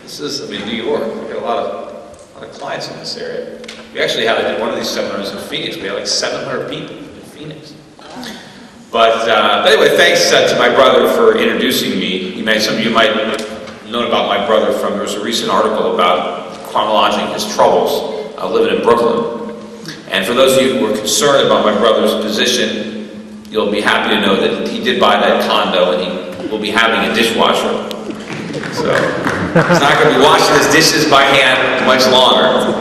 This is, New York. We got a lot of clients in this area. We actually had one of these seminars in Phoenix. We had like 700 people in Phoenix. But anyway, thanks to my brother for introducing me. Some of you might have known about my brother from, there was a recent article about chronologizing his troubles living in Brooklyn. And for those of you who are concerned about my brother's position, you'll be happy to know that he did buy that condo and he will be having a dishwasher. So he's not going to be washing his dishes by hand much longer.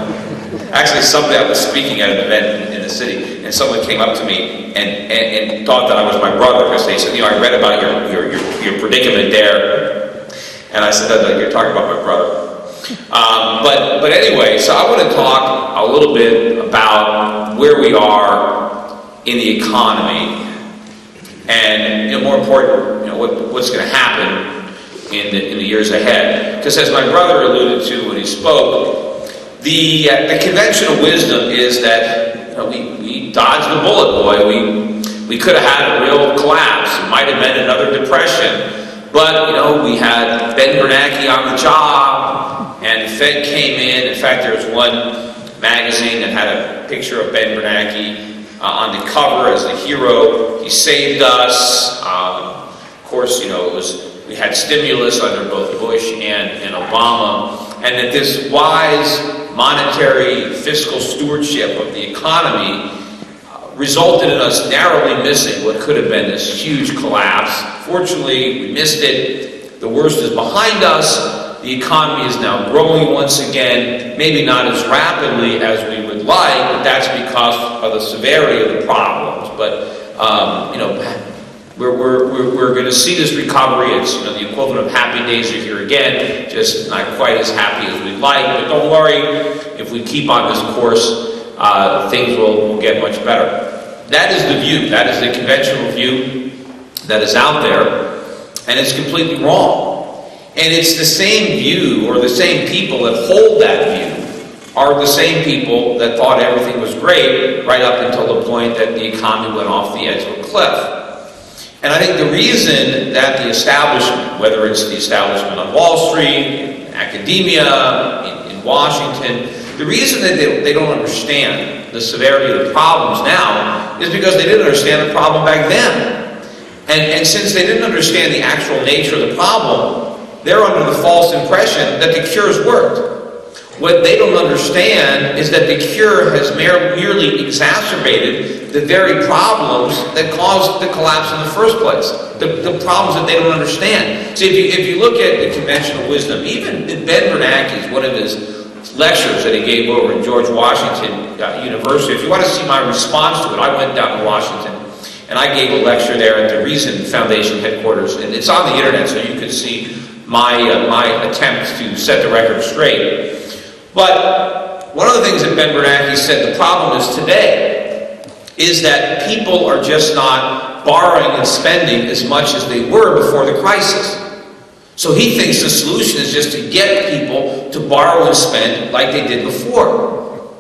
Actually, someday I was speaking at an event in the city, and someone came up to me and thought that I was my brother, because they said, I read about your predicament there. And I said, no, you're talking about my brother. But anyway, so I want to talk a little bit about where we are in the economy, and more important, what's going to happen in the years ahead. Because as my brother alluded to when he spoke, the conventional wisdom is that we dodged the bullet, boy. We could have had a real collapse. It might have been another depression. But we had Ben Bernanke on the job, and the Fed came in. In fact, there was one magazine that had a picture of Ben Bernanke on the cover as the hero. He saved us. Of course, we had stimulus under both Bush and Obama, and that this wise monetary fiscal stewardship of the economy resulted in us narrowly missing what could have been this huge collapse. Fortunately, we missed it. The worst is behind us. The economy is now growing once again, maybe not as rapidly as we would like, but that's because of the severity of the problems. But we're going to see this recovery. It's the equivalent of happy days are here again, just not quite as happy as we'd like. But don't worry, if we keep on this course, things will get much better. That is the view. That is the conventional view that is out there, and it's completely wrong. And it's the same view, or the same people that hold that view are the same people that thought everything was great right up until the point that the economy went off the edge of a cliff. And I think the reason that the establishment, whether it's the establishment on Wall Street, in academia, in Washington, the reason that they don't understand the severity of the problems now is because they didn't understand the problem back then. And since they didn't understand the actual nature of the problem, they're under the false impression that the cures worked. What they don't understand is that the cure has merely exacerbated the very problems that caused the collapse in the first place. The problems that they don't understand. See, if you look at the conventional wisdom, even Ben Bernanke's, one of his lectures that he gave over in George Washington University, if you want to see my response to it, I went down to Washington and I gave a lecture there at the Reason Foundation headquarters, and it's on the internet so you can see my attempt to set the record straight. But one of the things that Ben Bernanke said the problem is today is that people are just not borrowing and spending as much as they were before the crisis. So he thinks the solution is just to get people to borrow and spend like they did before.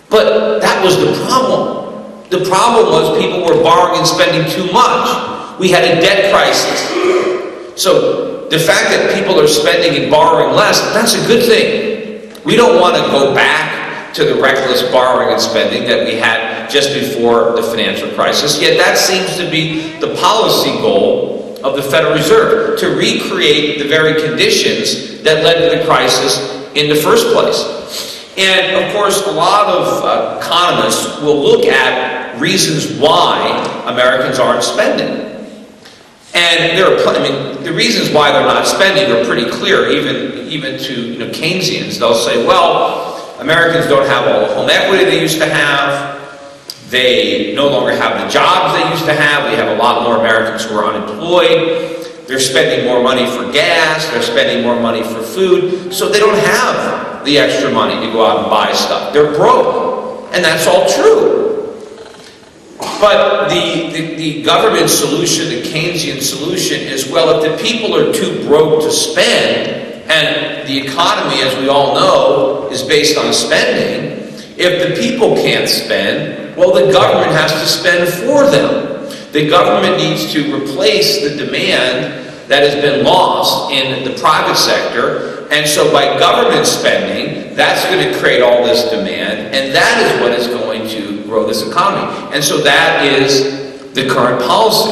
But that was the problem. The problem was people were borrowing and spending too much. We had a debt crisis. So the fact that people are spending and borrowing less, that's a good thing. We don't want to go back to the reckless borrowing and spending that we had just before the financial crisis. Yet that seems to be the policy goal of the Federal Reserve, to recreate the very conditions that led to the crisis in the first place. And of course, a lot of economists will look at reasons why Americans aren't spending. And there are, the reasons why they're not spending are pretty clear, even to Keynesians. They'll say, well, Americans don't have all the home equity they used to have. They no longer have the jobs they used to have. We have a lot more Americans who are unemployed. They're spending more money for gas. They're spending more money for food. So they don't have the extra money to go out and buy stuff. They're broke. And that's all true. But the government solution, the Keynesian solution is, well, if the people are too broke to spend, and the economy, as we all know, is based on spending, if the people can't spend, well, the government has to spend for them. The government needs to replace the demand that has been lost in the private sector. And so by government spending, that's going to create all this demand, and that is what is going to grow this economy. And so that is the current policy.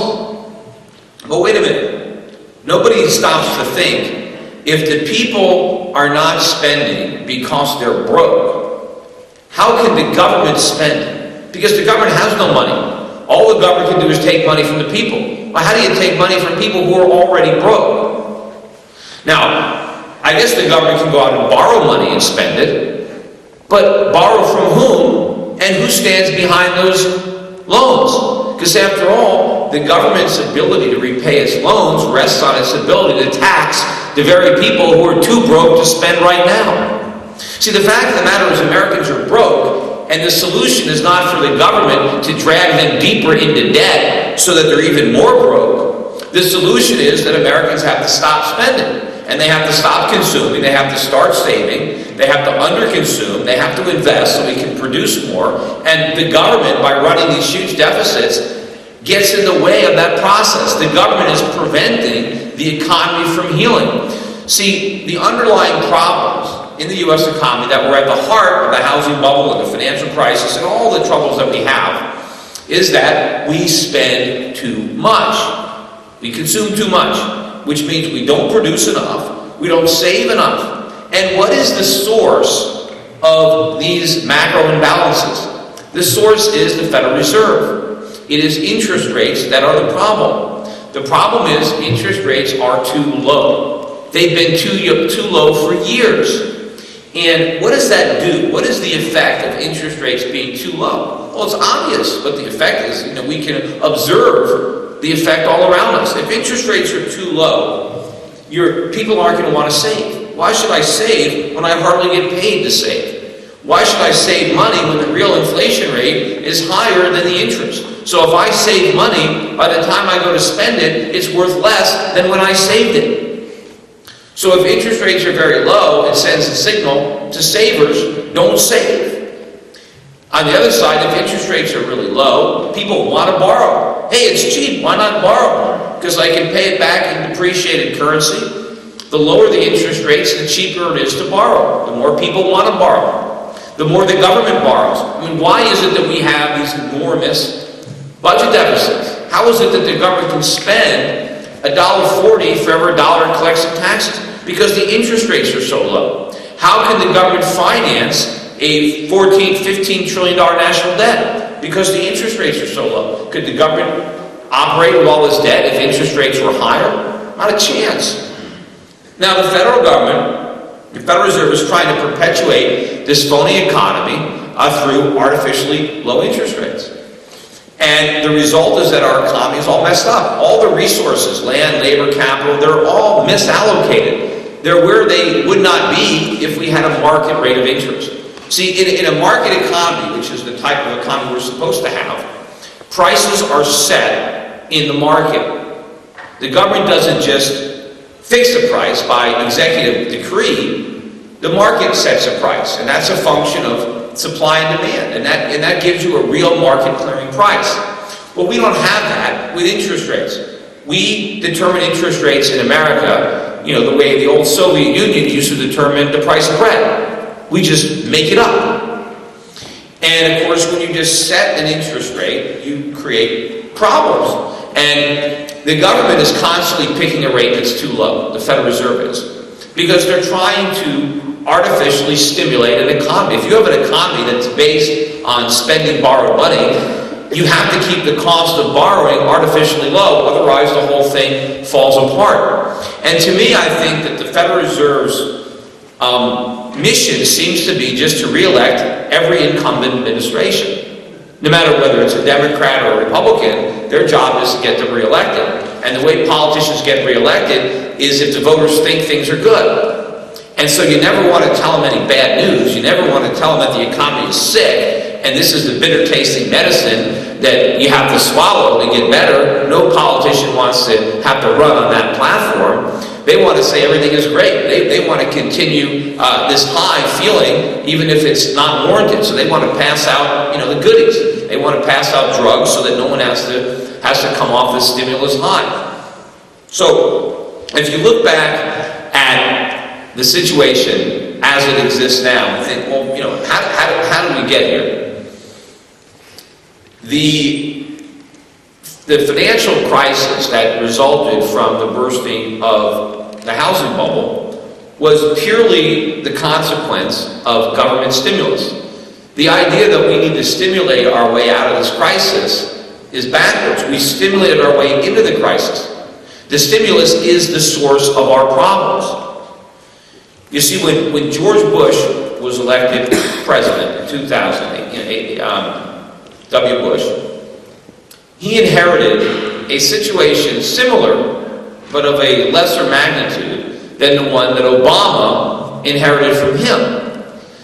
But wait a minute. Nobody stops to think, if the people are not spending because they're broke, how can the government spend? Because the government has no money. All the government can do is take money from the people. Well, how do you take money from people who are already broke? Now, I guess the government can go out and borrow money and spend it, but borrow from whom, and who stands behind those loans? Because after all, the government's ability to repay its loans rests on its ability to tax the very people who are too broke to spend right now. See, the fact of the matter is Americans are broke, and the solution is not for the government to drag them deeper into debt so that they're even more broke. The solution is that Americans have to stop spending, and they have to stop consuming, they have to start saving, they have to underconsume, they have to invest so we can produce more, and the government, by running these huge deficits, gets in the way of that process. The government is preventing the economy from healing. See, the underlying problems in the U.S. economy that were at the heart of the housing bubble and the financial crisis and all the troubles that we have is that we spend too much. We consume too much, which means we don't produce enough, we don't save enough. And what is the source of these macro imbalances? The source is the Federal Reserve. It is interest rates that are the problem. The problem is interest rates are too low. They've been too low for years. And what does that do? What is the effect of interest rates being too low? Well, it's obvious what the effect is. We can observe the effect all around us. If interest rates are too low, people aren't going to want to save. Why should I save when I hardly get paid to save? Why should I save money when the real inflation rate is higher than the interest? So if I save money, by the time I go to spend it, it's worth less than when I saved it. So if interest rates are very low, it sends a signal to savers, don't save. On the other side, if interest rates are really low, people want to borrow. Hey, it's cheap, why not borrow? Because I can pay it back in depreciated currency. The lower the interest rates, the cheaper it is to borrow. The more people want to borrow. The more the government borrows. I mean, why is it that we have these enormous budget deficits? How is it that the government can spend $1.40 for every dollar it collects in taxes? Because the interest rates are so low. How can the government finance a $14-15 trillion national debt? Because the interest rates are so low. Could the government operate with all this debt if interest rates were higher? Not a chance. Now the federal government, the Federal Reserve, is trying to perpetuate this phony economy through artificially low interest rates. And the result is that our economy is all messed up. All the resources, land, labor, capital, they're all misallocated. They're where they would not be if we had a market rate of interest. See, in a market economy, which is the type of economy we're supposed to have, prices are set in the market. The government doesn't just fix a price by executive decree. The market sets a price, and that's a function of supply and demand, and that gives you a real market clearing price. Well, we don't have that with interest rates. We determine interest rates in America, the way the old Soviet Union used to determine the price of bread. We just make it up. And of course, when you just set an interest rate, you create problems. And the government is constantly picking a rate that's too low, the Federal Reserve is, because they're trying to artificially stimulate an economy. If you have an economy that's based on spending borrowed money, you have to keep the cost of borrowing artificially low, otherwise the whole thing falls apart. And to me, I think that the Federal Reserve's mission seems to be just to re-elect every incumbent administration. No matter whether it's a Democrat or a Republican, their job is to get them re-elected. And the way politicians get re-elected is if the voters think things are good. And so you never want to tell them any bad news. You never want to tell them that the economy is sick and this is the bitter tasting medicine that you have to swallow to get better. No politician wants to have to run on that platform. They want to say everything is great. They want to continue this high feeling even if it's not warranted. So they want to pass out the goodies. They want to pass out drugs so that no one has to come off this stimulus high. So If you look back at the situation as it exists now and think, well, how did we get here? The financial crisis that resulted from the bursting of the housing bubble was purely the consequence of government stimulus. The idea that we need to stimulate our way out of this crisis is backwards. We stimulated our way into the crisis. The stimulus is the source of our problems. You see, when George Bush was elected president in 2008, W. Bush, he inherited a situation similar, but of a lesser magnitude than the one that Obama inherited from him.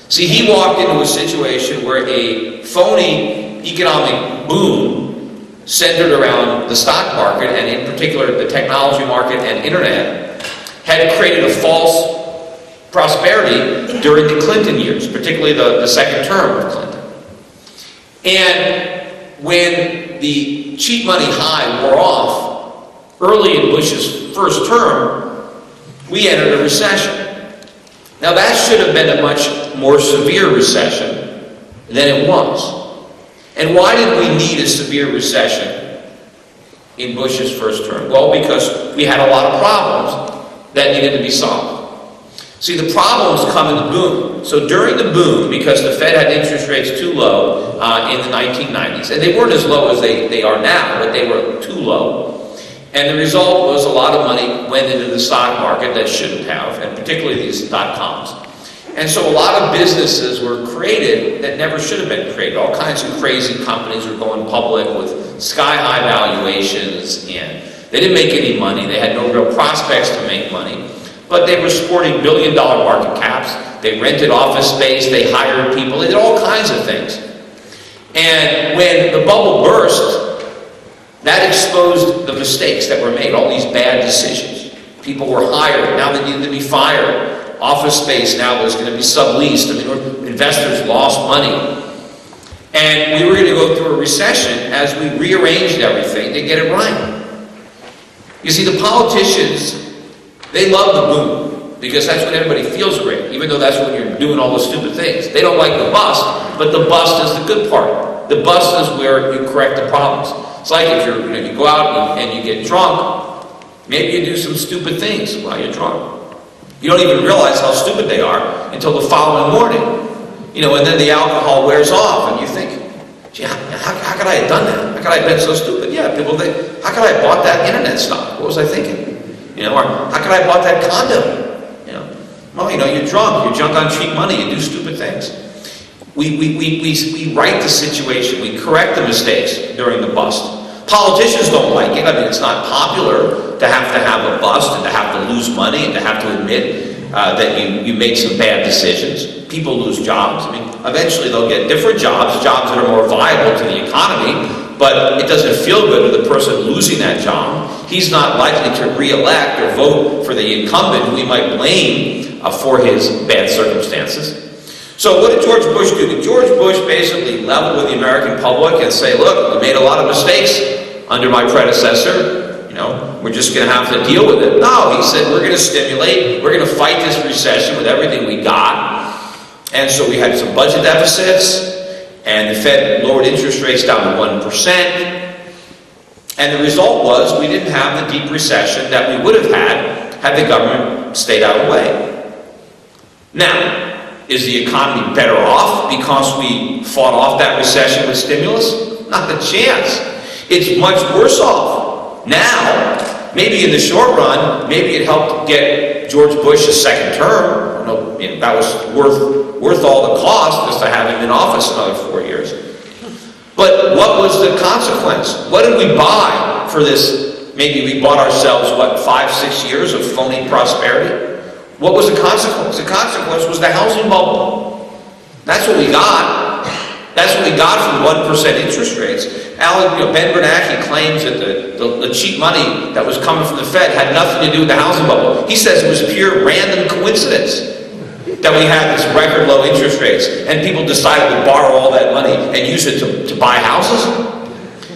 See, he walked into a situation where a phony economic boom centered around the stock market, and in particular the technology market and internet, had created a false prosperity during the Clinton years, particularly the second term of Clinton. And when the cheap money high wore off, early in Bush's first term, we entered a recession. Now that should have been a much more severe recession than it was. And why did we need a severe recession in Bush's first term? Well, because we had a lot of problems that needed to be solved. See, the problems come in the boom. So during the boom, because the Fed had interest rates too low in the 1990s, and they weren't as low as they are now, but they were too low. And the result was a lot of money went into the stock market that shouldn't have, and particularly these dot-coms. And so a lot of businesses were created that never should have been created. All kinds of crazy companies were going public with sky-high valuations, and they didn't make any money. They had no real prospects to make money. But they were sporting billion-dollar market caps. They rented office space. They hired people. They did all kinds of things. And when the bubble burst, that exposed the mistakes that were made, all these bad decisions. People were hired. Now they needed to be fired. Office space now was going to be subleased. I mean, investors lost money. And we were going to go through a recession as we rearranged everything to get it right. You see, the politicians, they love the boom because that's when everybody feels great, even though that's when you're doing all the stupid things. They don't like the bust, but the bust is the good part. The bust is where you correct the problems. It's like if you go out and you get drunk, maybe you do some stupid things while you're drunk. You don't even realize how stupid they are until the following morning. And then the alcohol wears off and you think, gee, how could I have done that? How could I have been so stupid? Yeah, people think, how could I have bought that internet stock? What was I thinking? Or how could I have bought that condo? Well, you're drunk on cheap money, you do stupid things. We right the situation, we correct the mistakes during the bust. Politicians don't like it. I mean, it's not popular to have a bust and to have to lose money and to have to admit that you made some bad decisions. People lose jobs. I mean, eventually they'll get different jobs that are more viable to the economy, but it doesn't feel good to the person losing that job. He's not likely to re-elect or vote for the incumbent who he might blame for his bad circumstances. So what did George Bush do? Did George Bush basically level with the American public and say, look, we made a lot of mistakes under my predecessor, we're just going to have to deal with it? No, he said, we're going to stimulate, we're going to fight this recession with everything we got. And so we had some budget deficits, and the Fed lowered interest rates down to 1%. And the result was we didn't have the deep recession that we would have had the government stayed out of the way. Now, is the economy better off because we fought off that recession with stimulus? Not a chance. It's much worse off. Now, maybe in the short run, maybe it helped get George Bush a second term. That was worth all the cost just to have him in office another 4 years. But what was the consequence? What did we buy for this? Maybe we bought ourselves, 5-6 years of phony prosperity? What was the consequence? The consequence was the housing bubble. That's what we got. That's what we got from 1% interest rates. Ben Bernanke claims that the cheap money that was coming from the Fed had nothing to do with the housing bubble. He says it was pure random coincidence that we had this record low interest rates and people decided to borrow all that money and use it to buy houses.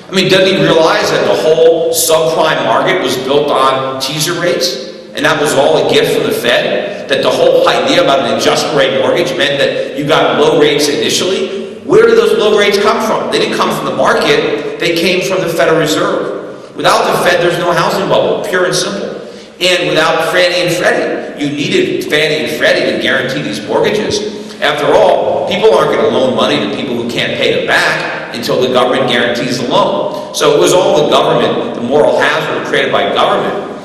I mean, doesn't he realize that the whole subprime market was built on teaser rates? and that was all a gift from the Fed, that the whole idea about an adjustable rate mortgage meant that you got low rates initially. Where did those low rates come from? They didn't come from the market, they came from the Federal Reserve. Without the Fed, there's no housing bubble, pure and simple. And without Fannie and Freddie, you needed Fannie and Freddie to guarantee these mortgages. After all, people aren't going to loan money to people who can't pay it back until the government guarantees the loan. So it was all the government, the moral hazard created by government,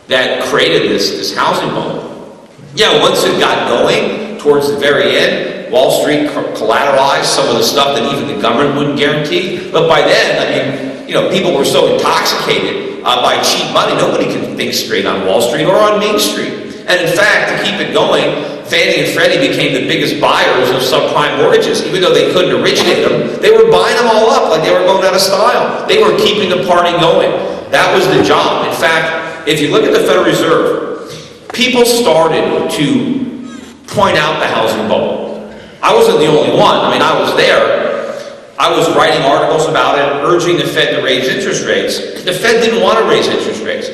that created this housing bubble. Yeah, once it got going, towards the very end, Wall Street collateralized some of the stuff that even the government wouldn't guarantee. But by then, I mean, people were so intoxicated by cheap money, nobody can think straight on Wall Street or on Main Street. And in fact, to keep it going, Fannie and Freddie became the biggest buyers of subprime mortgages. Even though they couldn't originate them, they were buying them all up like they were going out of style. They were keeping the party going. That was the job. In fact, if you look at the Federal Reserve, people started to point out the housing bubble. I wasn't the only one. I mean, I was there. I was writing articles about it, urging the Fed to raise interest rates. The Fed didn't want to raise interest rates.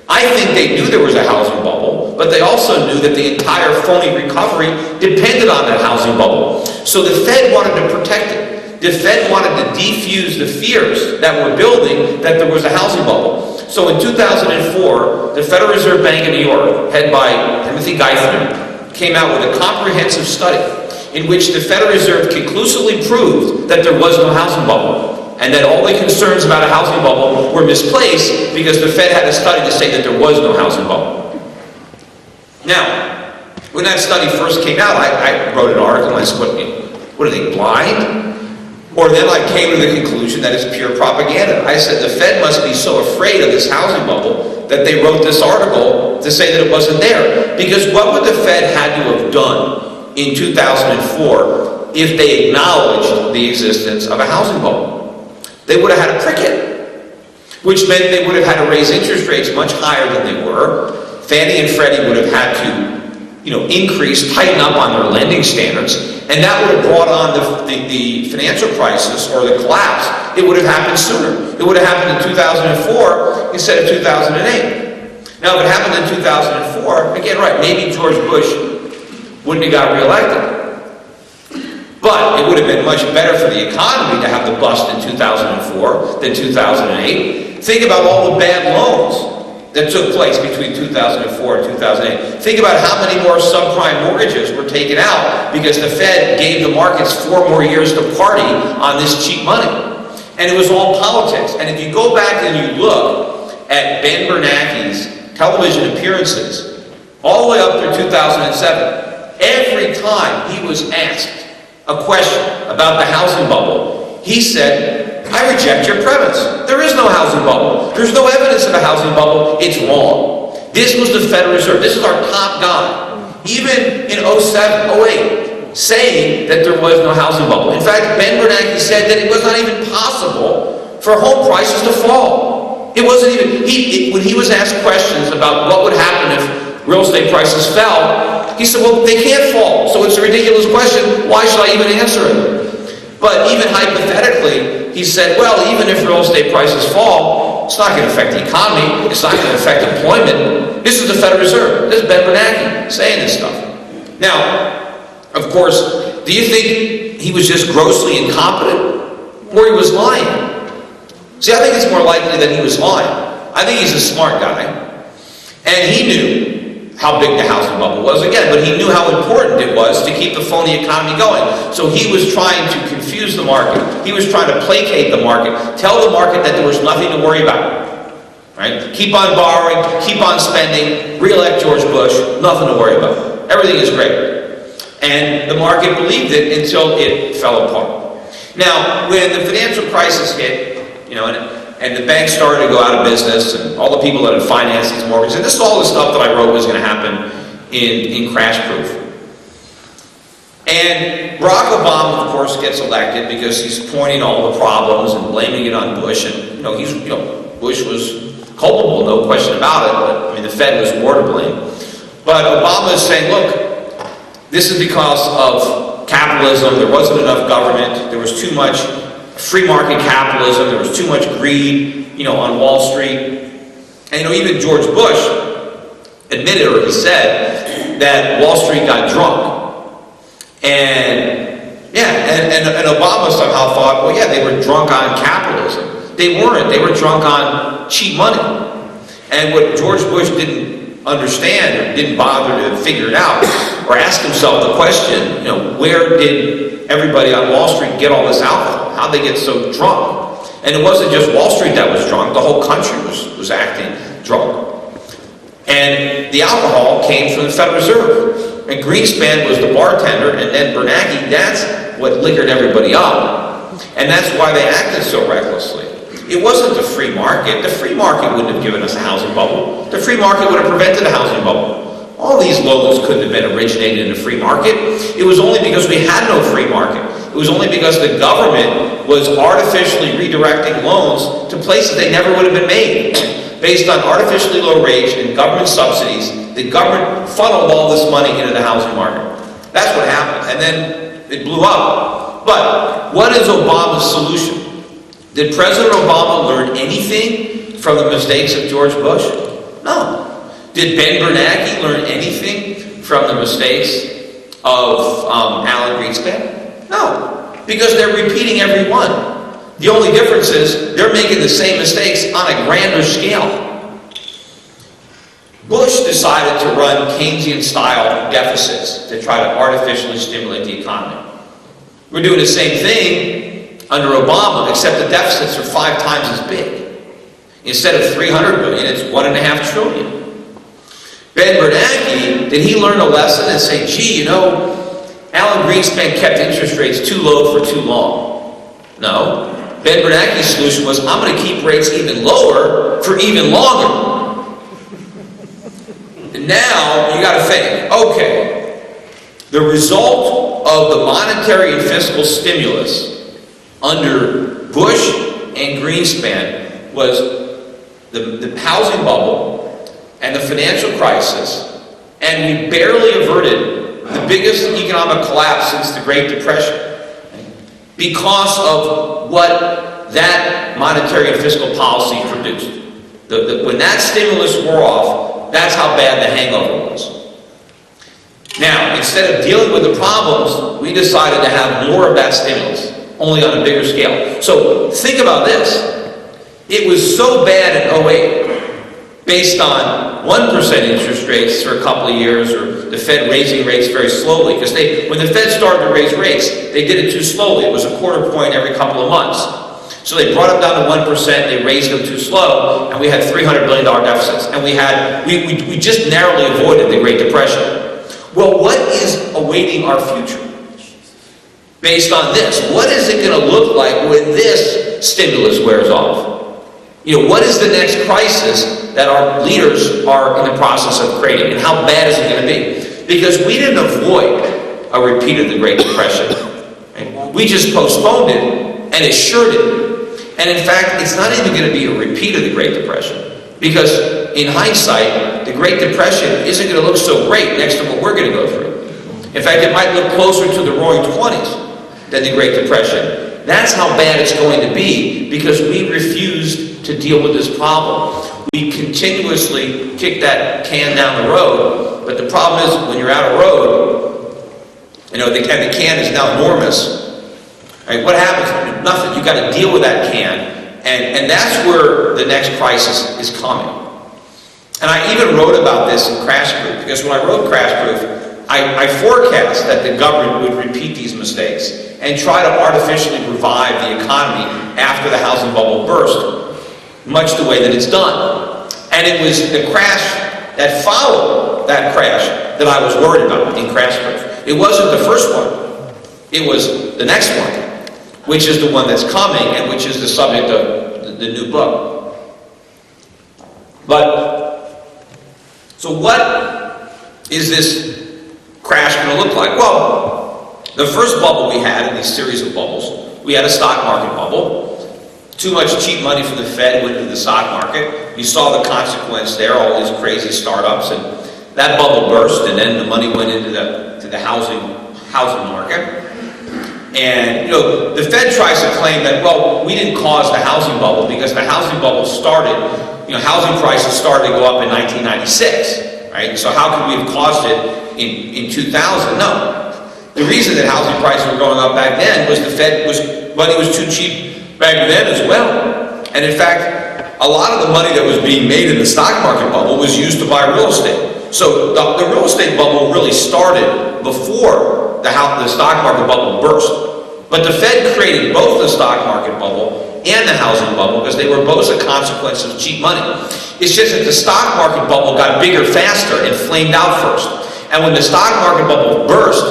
I think they knew there was a housing bubble, but they also knew that the entire phony recovery depended on that housing bubble. So the Fed wanted to protect it. The Fed wanted to defuse the fears that were building that there was a housing bubble. So in 2004, the Federal Reserve Bank of New York, headed by Timothy Geithner, came out with a comprehensive study in which the Federal Reserve conclusively proved that there was no housing bubble, and that all the concerns about a housing bubble were misplaced because the Fed had a study to say that there was no housing bubble. Now, when that study first came out, I wrote an article and I said, what are they, blind? Or then I came to the conclusion that it's pure propaganda. I said the Fed must be so afraid of this housing bubble that they wrote this article to say that it wasn't there. Because what would the Fed had to have done in 2004 if they acknowledged the existence of a housing bubble? They would have had a cricket, which meant they would have had to raise interest rates much higher than they were. Fannie and Freddie would have had to, increase, tighten up on their lending standards, and that would have brought on the financial crisis or the collapse. It would have happened sooner. It would have happened in 2004 instead of 2008. Now, if it happened in 2004, again, right, maybe George Bush wouldn't have got reelected. But it would have been much better for the economy to have the bust in 2004 than 2008. Think about all the bad loans that took place between 2004 and 2008. Think about how many more subprime mortgages were taken out because the Fed gave the markets 4 more years to party on this cheap money. And it was all politics. And if you go back and you look at Ben Bernanke's television appearances, all the way up through 2007, every time he was asked a question about the housing bubble, he said, I reject your premise. There is no housing bubble. There's no evidence of a housing bubble. It's wrong. This was the Federal Reserve. This is our top guy. Even in 07, 08, saying that there was no housing bubble. In fact, Ben Bernanke said that it was not even possible for home prices to fall. It wasn't even, when he was asked questions about what would happen if real estate prices fell, he said, well, they can't fall. So it's a ridiculous question. Why should I even answer it? But even hypothetically, he said, well, even if real estate prices fall, it's not going to affect the economy. It's not going to affect employment. This is the Federal Reserve. This is Ben Bernanke saying this stuff. Now, of course, do you think he was just grossly incompetent or he was lying? See, I think it's more likely that he was lying. I think he's a smart guy. And he knew how big the housing bubble was, again, but he knew how important it was to keep the phony economy going. So he was trying to confuse the market. He was trying to placate the market, tell the market that there was nothing to worry about. Right? Keep on borrowing, keep on spending, re-elect George Bush, nothing to worry about. Everything is great. And the market believed it until it fell apart. Now, when the financial crisis hit, and the banks started to go out of business, and all the people that had financed these mortgages, and this is all the stuff that I wrote was going to happen in Crash Proof. And Barack Obama, of course, gets elected because he's pointing all the problems and blaming it on Bush, and Bush was culpable, no question about it. But I mean, the Fed was more to blame. But Obama is saying, look, this is because of capitalism. There wasn't enough government. There was too much free market capitalism, there was too much greed, on Wall Street. And even George Bush admitted, or he said, that Wall Street got drunk. And Obama somehow thought, well, yeah, they were drunk on capitalism. They weren't. They were drunk on cheap money. And what George Bush didn't understand, or didn't bother to figure it out, or ask himself the question, where did everybody on Wall Street get all this alcohol? How'd they get so drunk? And it wasn't just Wall Street that was drunk, the whole country was acting drunk. And the alcohol came from the Federal Reserve. And Greenspan was the bartender, and then Bernanke, that's what liquored everybody up. And that's why they acted so recklessly. It wasn't the free market. The free market wouldn't have given us a housing bubble. The free market would have prevented a housing bubble. All these loans couldn't have been originated in the free market. It was only because we had no free market. It was only because the government was artificially redirecting loans to places they never would have been made. Based on artificially low rates and government subsidies, the government funneled all this money into the housing market. That's what happened. And then it blew up. But what is Obama's solution? Did President Obama learn anything from the mistakes of George Bush? No. Did Ben Bernanke learn anything from the mistakes of Alan Greenspan? No. Because they're repeating every one. The only difference is they're making the same mistakes on a grander scale. Bush decided to run Keynesian-style deficits to try to artificially stimulate the economy. We're doing the same thing under Obama, except the deficits are 5 times as big. Instead of $300 billion, it's $1.5 trillion. Ben Bernanke, did he learn a lesson and say, gee, Alan Greenspan kept interest rates too low for too long? No. Ben Bernanke's solution was, I'm going to keep rates even lower for even longer. And now, you got to think, okay, the result of the monetary and fiscal stimulus under Bush and Greenspan was the housing bubble and the financial crisis, and we barely averted the biggest economic collapse since the Great Depression because of what that monetary and fiscal policy produced. When that stimulus wore off, that's how bad the hangover was. Now, instead of dealing with the problems, we decided to have more of that stimulus, only on a bigger scale. So think about this. It was so bad in 2008, based on 1% interest rates for a couple of years, or the Fed raising rates very slowly, because when the Fed started to raise rates, they did it too slowly. It was a quarter point every couple of months. So they brought them down to 1%, they raised them too slow, and we had $300 billion deficits. And we just narrowly avoided the Great Depression. Well, what is awaiting our future? Based on this, what is it going to look like when this stimulus wears off? What is the next crisis that our leaders are in the process of creating, and how bad is it going to be? Because we didn't avoid a repeat of the Great Depression. Right? We just postponed it and assured it. And in fact, it's not even going to be a repeat of the Great Depression. Because in hindsight, the Great Depression isn't going to look so great next to what we're going to go through. In fact, it might look closer to the Roaring '20s than the Great Depression. That's how bad it's going to be, because we refused to deal with this problem. We continuously kick that can down the road, but the problem is when you're out of road, the can is now enormous. Right? What happens? Nothing. You've got to deal with that can, and that's where the next crisis is coming. And I even wrote about this in Crash Proof, because when I wrote Crash Proof, I forecast that the government would repeat these mistakes and try to artificially revive the economy after the housing bubble burst, much the way that it's done. And it was the crash that followed that crash that I was worried about in Crash Proof. It wasn't the first one. It was the next one, which is the one that's coming and which is the subject of the new book. So what is this crash going to look like? Well, the first bubble we had in these series of bubbles, we had a stock market bubble. Too much cheap money from the Fed went into the stock market. You saw the consequence there, all these crazy startups, and that bubble burst, and then the money went into the housing market. And the Fed tries to claim that, well, we didn't cause the housing bubble because the housing bubble started, housing prices started to go up in 1996. Right? right? So how could we have caused it in 2000? No. The reason that housing prices were going up back then was money was too cheap back then as well. And in fact, a lot of the money that was being made in the stock market bubble was used to buy real estate. So the real estate bubble really started before the stock market bubble burst. But the Fed created both the stock market bubble and the housing bubble because they were both a consequence of cheap money. It's just that the stock market bubble got bigger faster and flamed out first. And when the stock market bubble burst,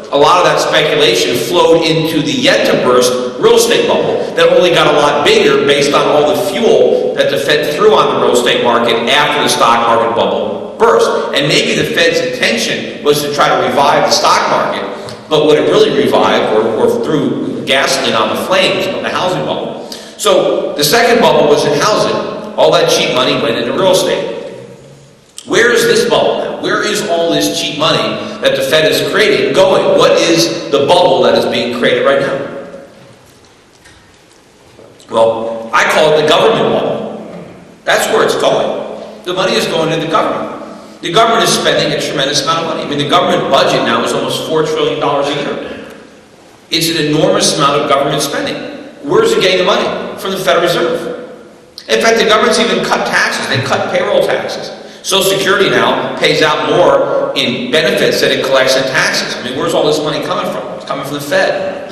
a lot of that speculation flowed into the yet-to-burst real estate bubble that only got a lot bigger based on all the fuel that the Fed threw on the real estate market after the stock market bubble burst. And maybe the Fed's intention was to try to revive the stock market, but what it really revived or threw gasoline on the flames of the housing bubble. So the second bubble was in housing. All that cheap money went into real estate. Where is this bubble now? Where is all this cheap money that the Fed is creating going? What is the bubble that is being created right now? Well, I call it the government bubble. That's where it's going. The money is going to the government. The government is spending a tremendous amount of money. I mean, the government budget now is almost $4 trillion a year. It's an enormous amount of government spending. Where's it getting the money? From the Federal Reserve. In fact, the government's even cut taxes. They cut payroll taxes. Social Security now pays out more in benefits than it collects in taxes. I mean, where's all this money coming from? It's coming from the Fed.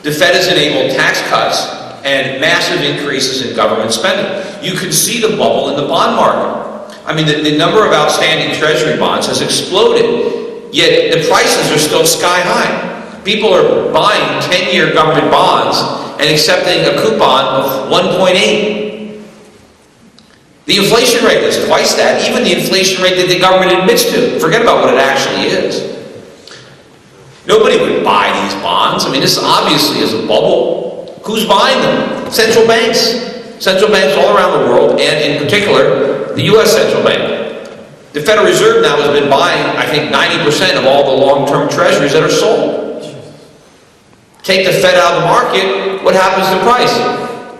The Fed has enabled tax cuts and massive increases in government spending. You can see the bubble in the bond market. I mean, the number of outstanding Treasury bonds has exploded, yet the prices are still sky high. People are buying 10-year government bonds and accepting a coupon of 1.8. The inflation rate is twice that, even the inflation rate that the government admits to. Forget about what it actually is. Nobody would buy these bonds. I mean, this obviously is a bubble. Who's buying them? Central banks. Central banks all around the world, and in particular, the U.S. Central Bank. The Federal Reserve now has been buying, I think, 90% of all the long-term treasuries that are sold. Take the Fed out of the market, what happens to price?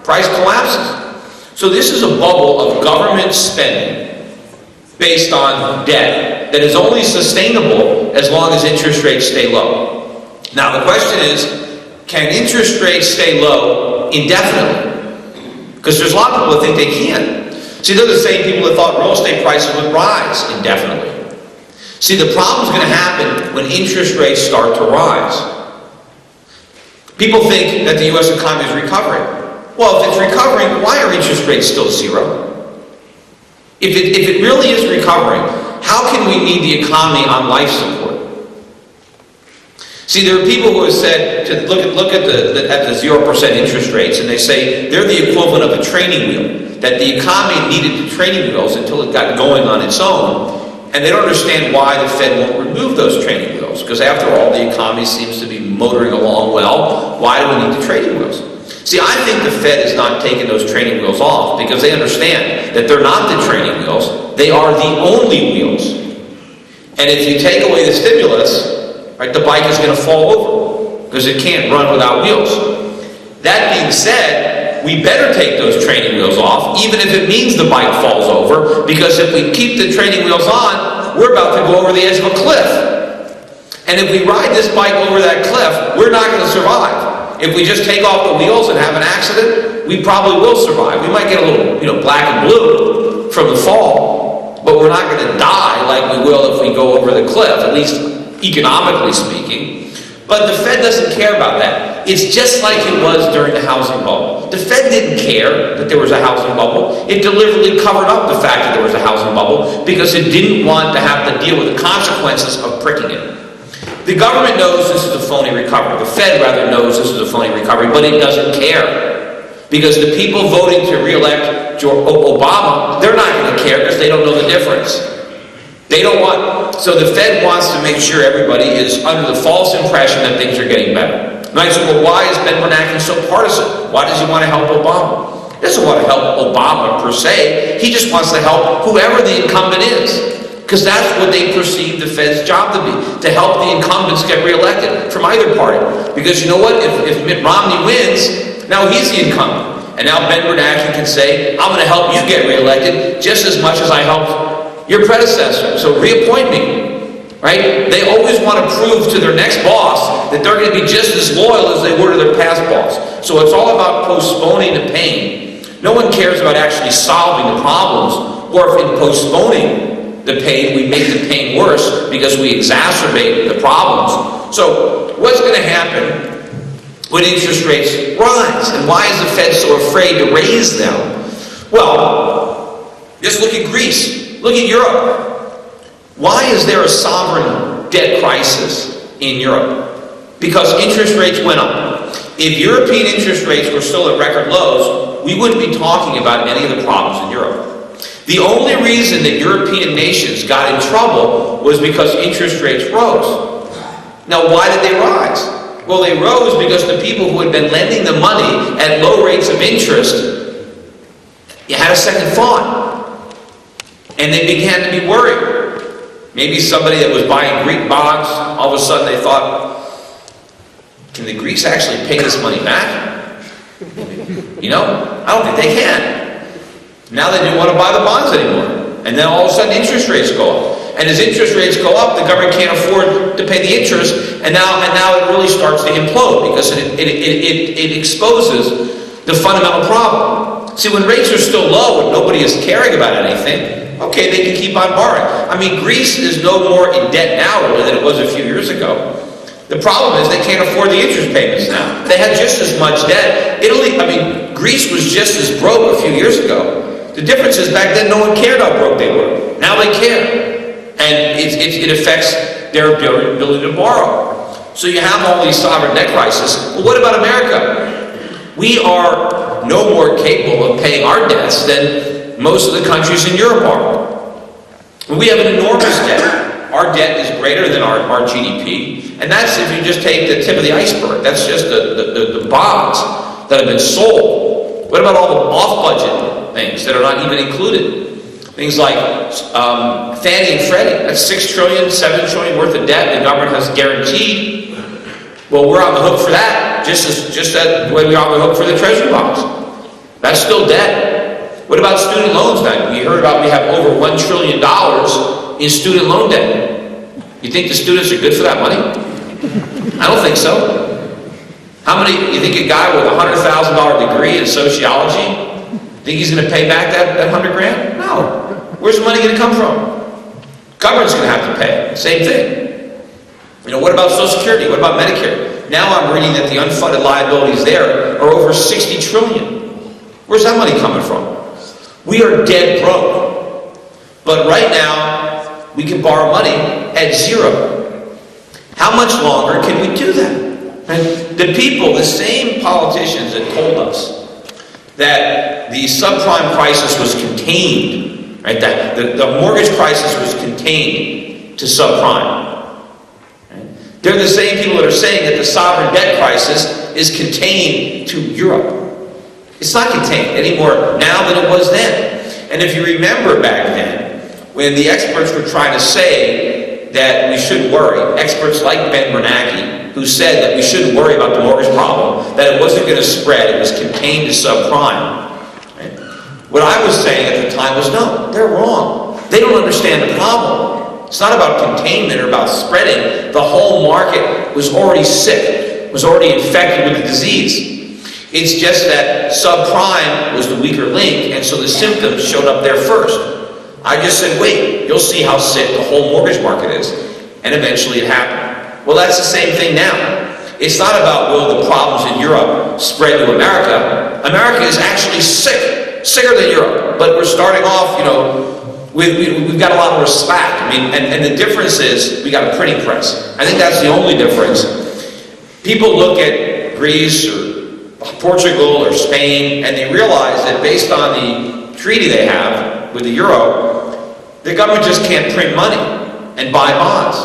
Price collapses. So this is a bubble of government spending based on debt that is only sustainable as long as interest rates stay low. Now the question is, can interest rates stay low indefinitely? Because there's a lot of people that think they can. See, they're the same people that thought real estate prices would rise indefinitely. See, the problem's going to happen when interest rates start to rise. People think that the U.S. economy is recovering. Well, if it's recovering, why are interest rates still zero? If it really is recovering, how can we need the economy on life support? See, there are people who have said, to look at the 0% interest rates, and they say they're the equivalent of a training wheel, that the economy needed the training wheels until it got going on its own, and they don't understand why the Fed won't remove those training wheels, because after all, the economy seems to be motoring along well. Why do we need the training wheels? See, I think the Fed is not taking those training wheels off because they understand that they're not the training wheels, they are the only wheels. And if you take away the stimulus, right, the bike is going to fall over because it can't run without wheels. That being said, we better take those training wheels off, even if it means the bike falls over, because if we keep the training wheels on, we're about to go over the edge of a cliff. And if we ride this bike over that cliff, we're not going to survive. If we just take off the wheels and have an accident, we probably will survive. We might get a little, black and blue from the fall, but we're not going to die like we will if we go over the cliff, at least economically speaking. But the Fed doesn't care about that. It's just like it was during the housing bubble. The Fed didn't care that there was a housing bubble. It deliberately covered up the fact that there was a housing bubble because it didn't want to have to deal with the consequences of pricking it. The government knows this is a phony recovery. The Fed, rather, knows this is a phony recovery, but it doesn't care. Because the people voting to re-elect Obama, they're not going to care because they don't know the difference. They don't want, so the Fed wants to make sure everybody is under the false impression that things are getting better. And I said, well, why is Ben Bernanke so partisan? Why does he want to help Obama? He doesn't want to help Obama per se. He just wants to help whoever the incumbent is. Because that's what they perceive the Fed's job to be, to help the incumbents get reelected from either party. Because you know what? If Mitt Romney wins, now he's the incumbent. And now Ben Bernanke can say, I'm going to help you get reelected just as much as I helped your predecessor, so reappoint me, right? They always want to prove to their next boss that they're going to be just as loyal as they were to their past boss. So it's all about postponing the pain. No one cares about actually solving the problems, or if in postponing the pain, we make the pain worse because we exacerbate the problems. So what's going to happen when interest rates rise? And why is the Fed so afraid to raise them? Well, just look at Greece. Look at Europe. Why is there a sovereign debt crisis in Europe? Because interest rates went up. If European interest rates were still at record lows, we wouldn't be talking about any of the problems in Europe. The only reason that European nations got in trouble was because interest rates rose. Now, why did they rise? Well, they rose because the people who had been lending the money at low rates of interest had a second thought. And they began to be worried. Maybe somebody that was buying Greek bonds, all of a sudden they thought, can the Greeks actually pay this money back? You know, I don't think they can. Now they didn't want to buy the bonds anymore. And then all of a sudden interest rates go up. And as interest rates go up, the government can't afford to pay the interest, and now it really starts to implode because it exposes the fundamental problem. See, when rates are still low and nobody is caring about anything, okay, they can keep on borrowing. I mean, Greece is no more in debt now really than it was a few years ago. The problem is they can't afford the interest payments now. They had just as much debt. Greece was just as broke a few years ago. The difference is back then no one cared how broke they were. Now they care. And it affects their ability to borrow. So you have all these sovereign debt crises. Well, what about America? We are no more capable of paying our debts than most of the countries in Europe are. We have an enormous debt. Our debt is greater than our GDP. And that's if you just take the tip of the iceberg. That's just the bonds that have been sold. What about all the off-budget things that are not even included? Things like Fannie and Freddie. That's $6 trillion, $7 trillion worth of debt the government has guaranteed. Well, we're on the hook for that, just that way we're on the hook for the treasury bonds. That's still debt. What about student loans then? We heard about we have over $1 trillion in student loan debt. You think the students are good for that money? I don't think so. You think a guy with a $100,000 degree in sociology, think he's going to pay back that $100,000? No. Where's the money going to come from? Government's going to have to pay. Same thing. You know, what about Social Security? What about Medicare? Now I'm reading that the unfunded liabilities there are over $60 trillion. Where's that money coming from? We are dead broke. But right now, we can borrow money at zero. How much longer can we do that? And the people, the same politicians that told us that the subprime crisis was contained, right? That the mortgage crisis was contained to subprime. Right? They're the same people that are saying that the sovereign debt crisis is contained to Europe. It's not contained any more now than it was then. And if you remember back then, when the experts were trying to say that we shouldn't worry, experts like Ben Bernanke, who said that we shouldn't worry about the mortgage problem, that it wasn't going to spread, it was contained to subprime. Right? What I was saying at the time was, no, they're wrong. They don't understand the problem. It's not about containment or about spreading. The whole market was already sick, was already infected with the disease. It's just that subprime was the weaker link, and so the symptoms showed up there first. I just said, wait, you'll see how sick the whole mortgage market is. And eventually it happened. Well, that's the same thing now. It's not about will the problems in Europe spread to America. America is actually sicker than Europe. But we're starting off, you know, we've got a lot more slack. I mean, and the difference is we got a printing press. I think that's the only difference. People look at Greece or Portugal or Spain, and they realize that based on the treaty they have with the euro, the government just can't print money and buy bonds.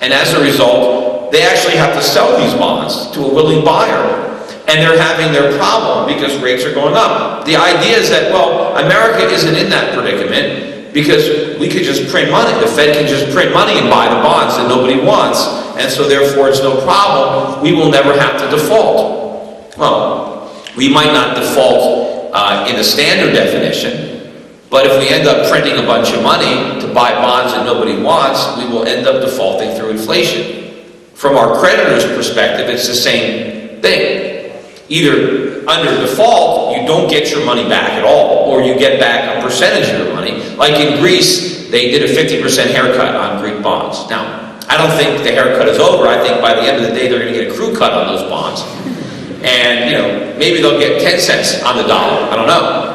And as a result, they actually have to sell these bonds to a willing buyer. And they're having their problem because rates are going up. The idea is that, well, America isn't in that predicament because we could just print money. The Fed can just print money and buy the bonds that nobody wants. And so therefore it's no problem. We will never have to default. Well, we might not default in the standard definition, But if we end up printing a bunch of money to buy bonds that nobody wants, we will end up defaulting through inflation. From our creditor's perspective, it's the same thing. Either under default, you don't get your money back at all, or you get back a percentage of your money. Like in Greece, they did a 50% haircut on Greek bonds. Now, I don't think the haircut is over. I think by the end of the day, they're going to get a crew cut on those bonds. And, maybe they'll get 10 cents on the dollar. I don't know.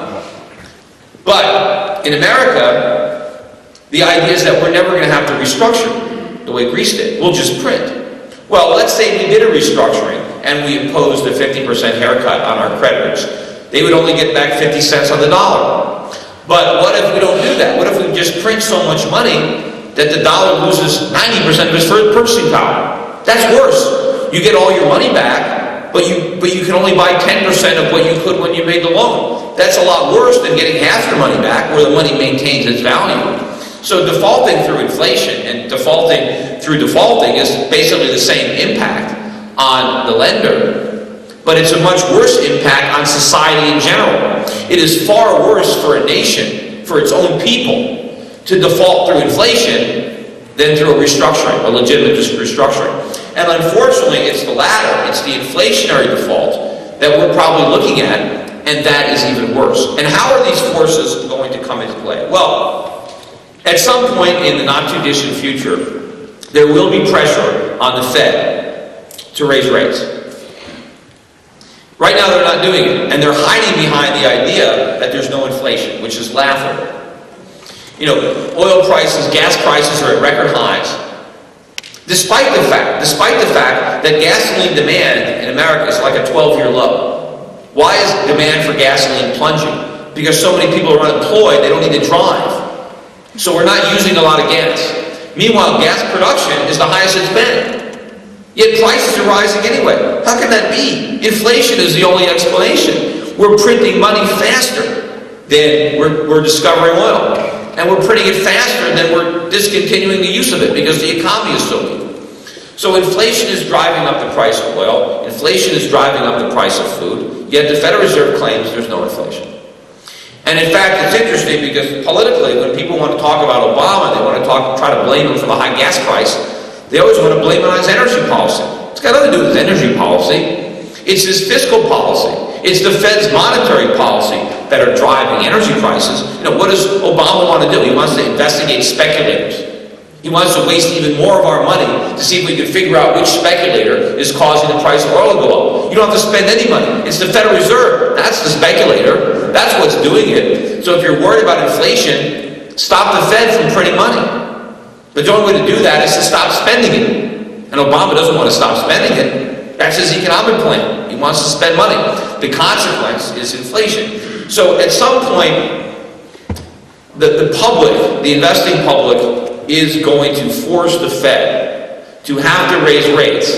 But in America, the idea is that we're never going to have to restructure the way Greece did. We'll just print. Well, let's say we did a restructuring and we imposed a 50% haircut on our creditors. They would only get back 50 cents on the dollar. But what if we don't do that? What if we just print so much money that the dollar loses 90% of its purchasing power? That's worse. You get all your money back, but you can only buy 10% of what you could when you made the loan. That's a lot worse than getting half your money back where the money maintains its value. So defaulting through inflation and defaulting through defaulting is basically the same impact on the lender, but it's a much worse impact on society in general. It is far worse for a nation, for its own people, to default through inflation than through a restructuring, a legitimate restructuring. And unfortunately, it's the latter. It's the inflationary default that we're probably looking at, and that is even worse. And how are these forces going to come into play? Well, at some point in the not-too-distant future, there will be pressure on the Fed to raise rates. Right now, they're not doing it, and they're hiding behind the idea that there's no inflation, which is laughable. Oil prices, gas prices are at record highs. Despite the fact that gasoline demand in America is like a 12-year low. Why is demand for gasoline plunging? Because so many people are unemployed, they don't need to drive. So we're not using a lot of gas. Meanwhile, gas production is the highest it's been. Yet prices are rising anyway. How can that be? Inflation is the only explanation. We're printing money faster than we're discovering oil. And we're printing it faster than we're discontinuing the use of it because the economy is so weak. So inflation is driving up the price of oil. Inflation is driving up the price of food. Yet the Federal Reserve claims there's no inflation. And in fact, it's interesting because politically, when people want to talk about Obama, they want to try to blame him for the high gas price, they always want to blame it on his energy policy. It's got nothing to do with his energy policy. It's his fiscal policy. It's the Fed's monetary policy that are driving energy prices. What does Obama want to do? He wants to investigate speculators. He wants to waste even more of our money to see if we can figure out which speculator is causing the price of oil to go up. You don't have to spend any money. It's the Federal Reserve. That's the speculator. That's what's doing it. So if you're worried about inflation, stop the Fed from printing money. But the only way to do that is to stop spending it. And Obama doesn't want to stop spending it. That's his economic plan. He wants to spend money. The consequence is inflation. So at some point, the public, the investing public, is going to force the Fed to have to raise rates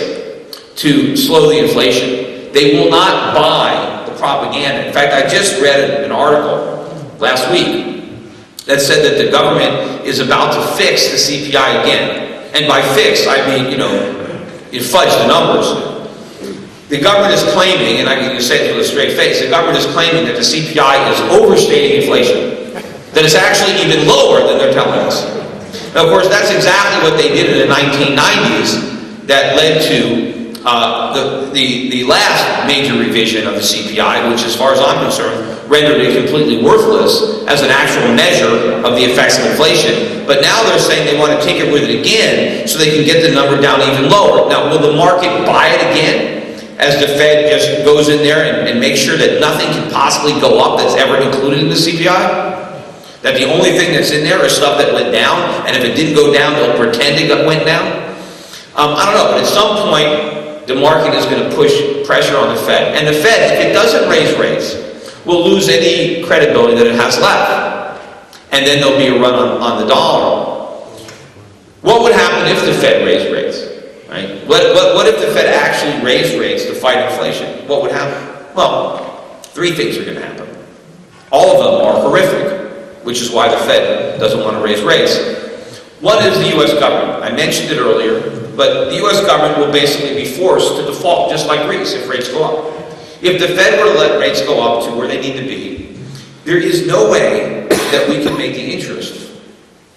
to slow the inflation. They will not buy the propaganda. In fact, I just read an article last week that said that the government is about to fix the CPI again. And by fix, I mean, you fudge the numbers. The government is claiming, and I can say it with a straight face, the government is claiming that the CPI is overstating inflation, that it's actually even lower than they're telling us. Now, of course, that's exactly what they did in the 1990s that led to the last major revision of the CPI, which, as far as I'm concerned, rendered it completely worthless as an actual measure of the effects of inflation. But now they're saying they want to tinker with it again so they can get the number down even lower. Now, will the market buy it again as the Fed just goes in there and makes sure that nothing can possibly go up that's ever included in the CPI? That the only thing that's in there is stuff that went down, and if it didn't go down, they'll pretend it went down? I don't know, but at some point, the market is going to push pressure on the Fed. And the Fed, if it doesn't raise rates, will lose any credibility that it has left. And then there'll be a run on the dollar. What would happen if the Fed raised rates? Right? What if the Fed actually raised rates to fight inflation? What would happen? Well, three things are going to happen. All of them are horrific, which is why the Fed doesn't want to raise rates. One is the U.S. government. I mentioned it earlier, but the U.S. government will basically be forced to default, just like Greece, if rates go up. If the Fed were to let rates go up to where they need to be, there is no way that we can make the interest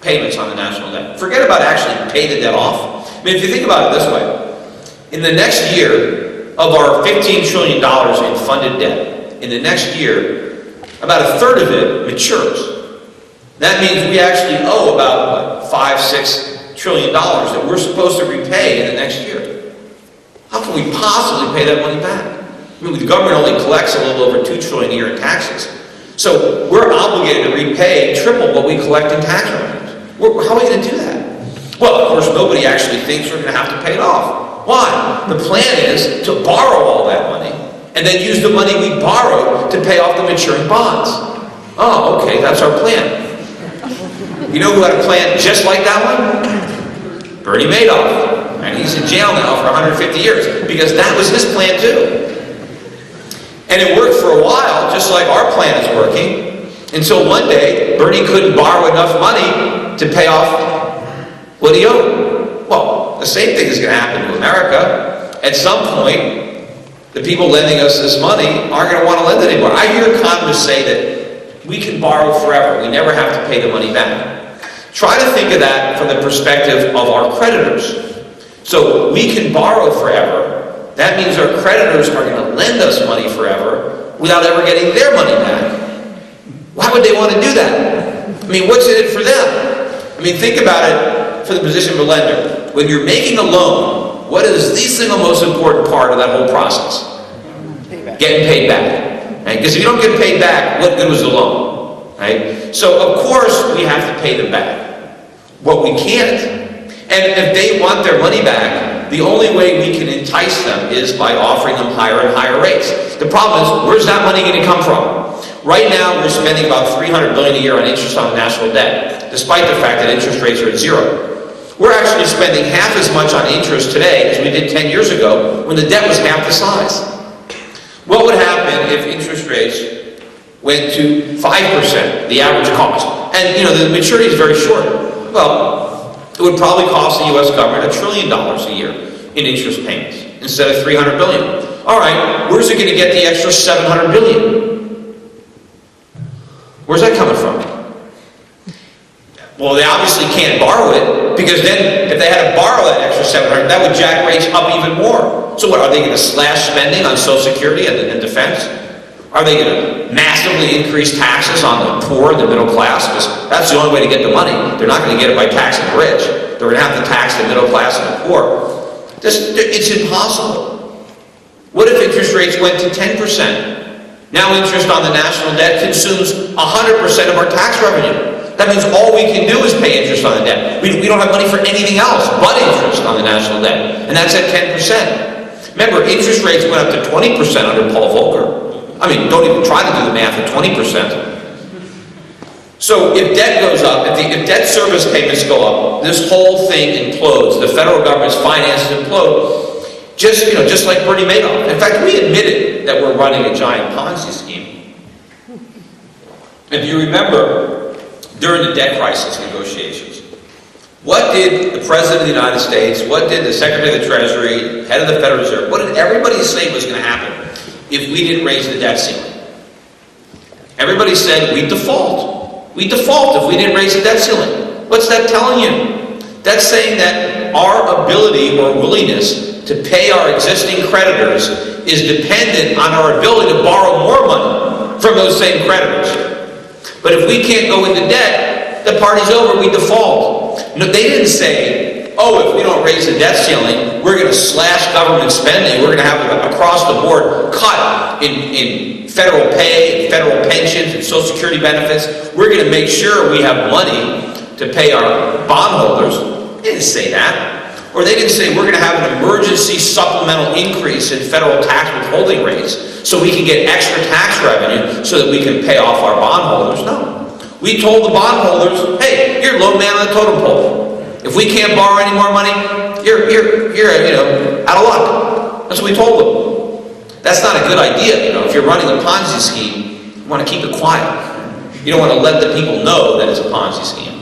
payments on the national debt. Forget about actually pay the debt off. I mean, if you think about it this way, in the next year, of our $15 trillion in funded debt, in the next year, about a third of it matures. That means we actually owe about, what, $5-6 trillion that we're supposed to repay in the next year. How can we possibly pay that money back? I mean, the government only collects a little over $2 trillion a year in taxes. So we're obligated to repay triple what we collect in tax revenues. How are we going to do that? Well, of course, nobody actually thinks we're going to have to pay it off. Why? The plan is to borrow all that money and then use the money we borrowed to pay off the maturing bonds. Oh, okay, that's our plan. You know who had a plan just like that one? Bernie Madoff. And he's in jail now for 150 years because that was his plan too. And it worked for a while, just like our plan is working, until one day Bernie couldn't borrow enough money to pay off what he owed. Well, the same thing is going to happen to America. At some point, the people lending us this money aren't going to want to lend it anymore. I hear economists say that we can borrow forever. We never have to pay the money back. Try to think of that from the perspective of our creditors. So we can borrow forever. That means our creditors are going to lend us money forever without ever getting their money back. Why would they want to do that? I mean, what's in it for them? I mean, think about it from the position of a lender. When you're making a loan, what is the single most important part of that whole process? Getting paid back. Right? Because if you don't get paid back, what good was the loan? Right? So, of course, we have to pay them back. What we can't, and if they want their money back, the only way we can entice them is by offering them higher and higher rates. The problem is, where's that money going to come from? Right now, we're spending about $300 billion a year on interest on national debt, despite the fact that interest rates are at zero. We're actually spending half as much on interest today as we did 10 years ago when the debt was half the size. What would happen if interest rates went to 5%, the average cost? And, the maturity is very short. Well, it would probably cost the U.S. government $1 trillion a year in interest payments instead of $300 billion. All right, where's it going to get the extra $700 billion? Where's that coming from? Well, they obviously can't borrow it because then if they had to borrow that extra $700, that would jack rates up even more. So what, are they going to slash spending on Social Security and defense? Are they going to massively increase taxes on the poor and the middle class? Because that's the only way to get the money. They're not going to get it by taxing the rich. They're going to have to tax the middle class and the poor. It's impossible. What if interest rates went to 10%? Now interest on the national debt consumes 100% of our tax revenue. That means all we can do is pay interest on the debt. We don't have money for anything else but interest on the national debt. And that's at 10%. Remember, interest rates went up to 20% under Paul Volcker. I mean, don't even try to do the math at 20%. So if debt goes up, if debt service payments go up, this whole thing implodes. The federal government's finances implode. Just like Bernie Madoff. In fact, we admitted that we're running a giant Ponzi scheme. If you remember, during the debt crisis negotiations, what did the President of the United States, what did the Secretary of the Treasury, head of the Federal Reserve, what did everybody say was going to happen if we didn't raise the debt ceiling? Everybody said we'd default. We'd default if we didn't raise the debt ceiling. What's that telling you? That's saying that our ability or willingness to pay our existing creditors is dependent on our ability to borrow more money from those same creditors. But if we can't go into debt, the party's over, we default. No, they didn't say, oh, if we don't raise the debt ceiling, we're going to slash government spending, we're going to have an across-the-board cut in federal pay, and federal pensions, and Social Security benefits. We're going to make sure we have money to pay our bondholders. They didn't say that. Or they didn't say we're going to have an emergency supplemental increase in federal tax withholding rates so we can get extra tax revenue so that we can pay off our bondholders. No. We told the bondholders, hey, you're low man on the totem pole. If we can't borrow any more money, you're out of luck. That's what we told them. That's not a good idea. If you're running a Ponzi scheme, you want to keep it quiet. You don't want to let the people know that it's a Ponzi scheme.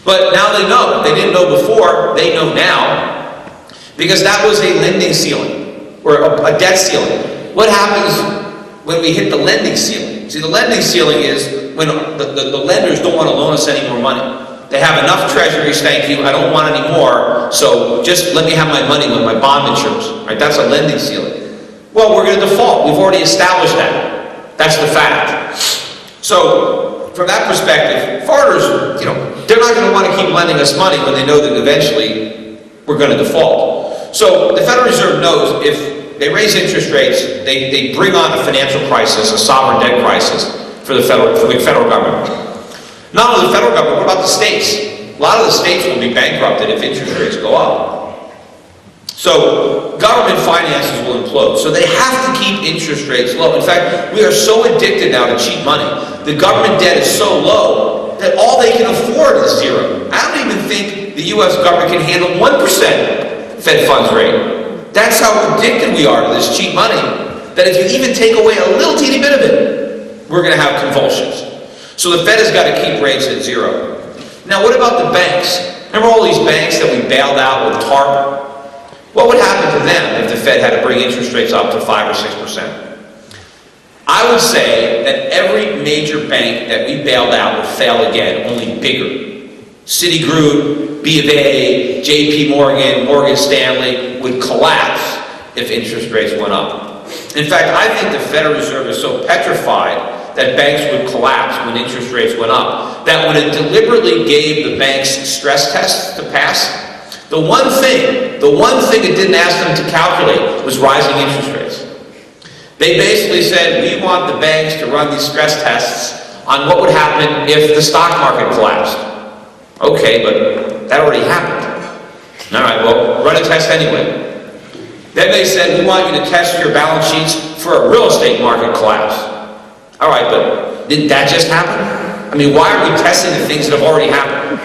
But now they know. They didn't know before. They know now. Because that was a lending ceiling, or a debt ceiling. What happens when we hit the lending ceiling? See, the lending ceiling is when the lenders don't want to loan us any more money. They have enough treasuries, thank you, I don't want any more, so just let me have my money when my bond matures. Right? That's a lending ceiling. Well, we're going to default. We've already established that. That's the fact. So, from that perspective, foreigners, they're not going to want to keep lending us money when they know that eventually we're going to default. So, the Federal Reserve knows if they raise interest rates, they bring on a financial crisis, a sovereign debt crisis for the federal government. Not only the federal government, what about the states? A lot of the states will be bankrupted if interest rates go up. So government finances will implode. So they have to keep interest rates low. In fact, we are so addicted now to cheap money. The government debt is so low that all they can afford is zero. I don't even think the U.S. government can handle 1% Fed funds rate. That's how addicted we are to this cheap money, that if you even take away a little teeny bit of it, we're going to have convulsions. So the Fed has got to keep rates at zero. Now what about the banks? Remember all these banks that we bailed out with TARP? What would happen to them if the Fed had to bring interest rates up to 5 or 6%? I would say that every major bank that we bailed out would fail again, only bigger. Citigroup, B of A, JP Morgan, Morgan Stanley would collapse if interest rates went up. In fact, I think the Federal Reserve is so petrified that banks would collapse when interest rates went up, that when it deliberately gave the banks stress tests to pass, the one thing it didn't ask them to calculate was rising interest rates. They basically said, we want the banks to run these stress tests on what would happen if the stock market collapsed. Okay, but that already happened. All right, well, run a test anyway. Then they said, we want you to test your balance sheets for a real estate market collapse. All right, but didn't that just happen? I mean, why are we testing the things that have already happened?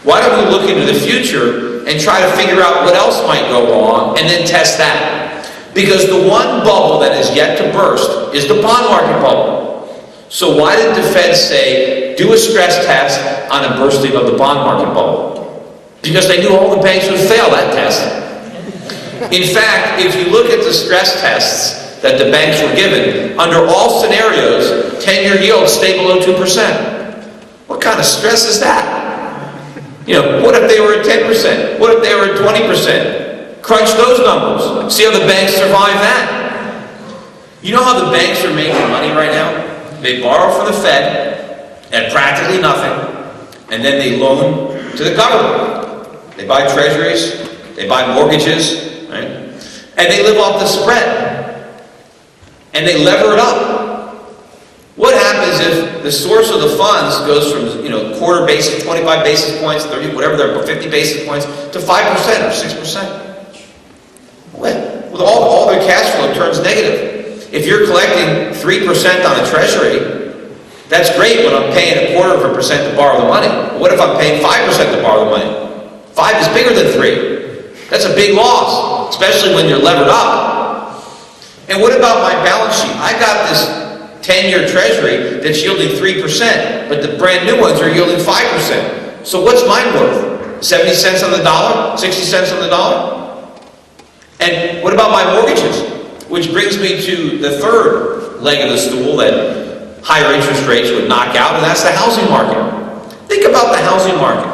Why don't we look into the future and try to figure out what else might go wrong and then test that? Because the one bubble that is yet to burst is the bond market bubble. So why did the Fed say, do a stress test on a bursting of the bond market bubble? Because they knew all the banks would fail that test. In fact, if you look at the stress tests that the banks were given, under all scenarios, 10-year yields stay below 2%. What kind of stress is that? What if they were at 10%? What if they were at 20%? Crunch those numbers. See how the banks survive that. You know how the banks are making money right now? They borrow from the Fed at practically nothing, and then they loan to the government. They buy treasuries, they buy mortgages, right? And they live off the spread. And they lever it up. What happens if the source of the funds goes from quarter basis, 25 basis points, 30, whatever they're, 50 basis points to 5% or 6%? Well, all their cash flow turns negative. If you're collecting 3% on a treasury, that's great when I'm paying 0.25% to borrow the money. But what if I'm paying 5% to borrow the money? 5 is bigger than 3. That's a big loss, especially when you're levered up. And what about my balance sheet? I got this 10-year treasury that's yielding 3%, but the brand new ones are yielding 5%. So what's mine worth? 70 cents on the dollar? 60 cents on the dollar? And what about my mortgages? Which brings me to the third leg of the stool that higher interest rates would knock out, and that's the housing market. Think about the housing market.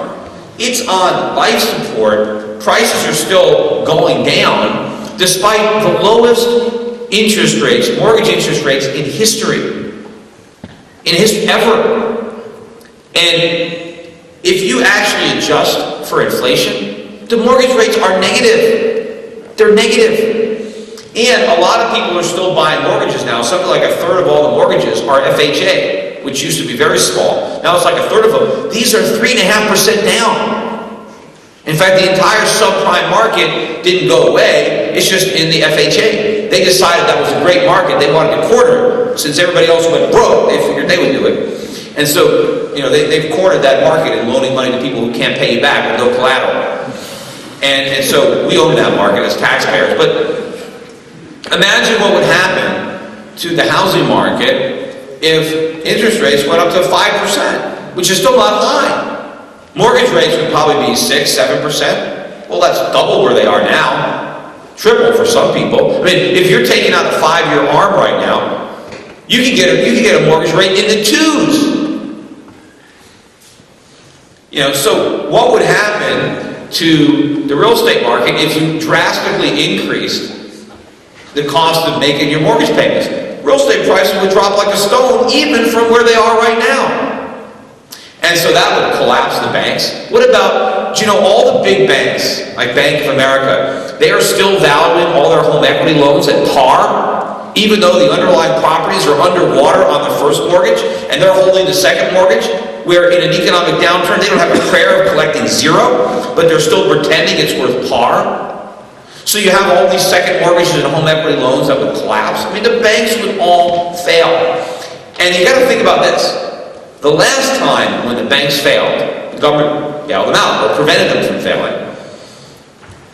It's on life support. Prices are still going down, despite the lowest interest rates, mortgage interest rates in history. Ever. And if you actually adjust for inflation, the mortgage rates are negative. They're negative. And a lot of people are still buying mortgages now. Something like a third of all the mortgages are FHA, which used to be very small. Now it's like a third of them. These are 3.5% down. In fact, the entire subprime market didn't go away. It's just in the FHA. They decided that was a great market. They wanted to corner it. Since everybody else went broke, they figured they would do it. And so, they've cornered that market in loaning money to people who can't pay you back with no collateral. And so we own that market as taxpayers. But imagine what would happen to the housing market if interest rates went up to 5%, which is still not high. Mortgage rates would probably be 6, 7%. Well, that's double where they are now. Triple for some people. I mean, if you're taking out a 5-year ARM right now, You can get a mortgage rate in the 2s. So what would happen to the real estate market if you drastically increased the cost of making your mortgage payments? Real estate prices would drop like a stone, even from where they are right now. And so that would collapse the banks. What about, all the big banks, like Bank of America, they are still valuing all their home equity loans at par, even though the underlying properties are underwater on the first mortgage, and they're holding the second mortgage, where in an economic downturn, they don't have a prayer of collecting zero, but they're still pretending it's worth par. So you have all these second mortgages and home equity loans that would collapse. I mean, the banks would all fail. And you got to think about this. The last time when the banks failed, the government bailed them out or prevented them from failing.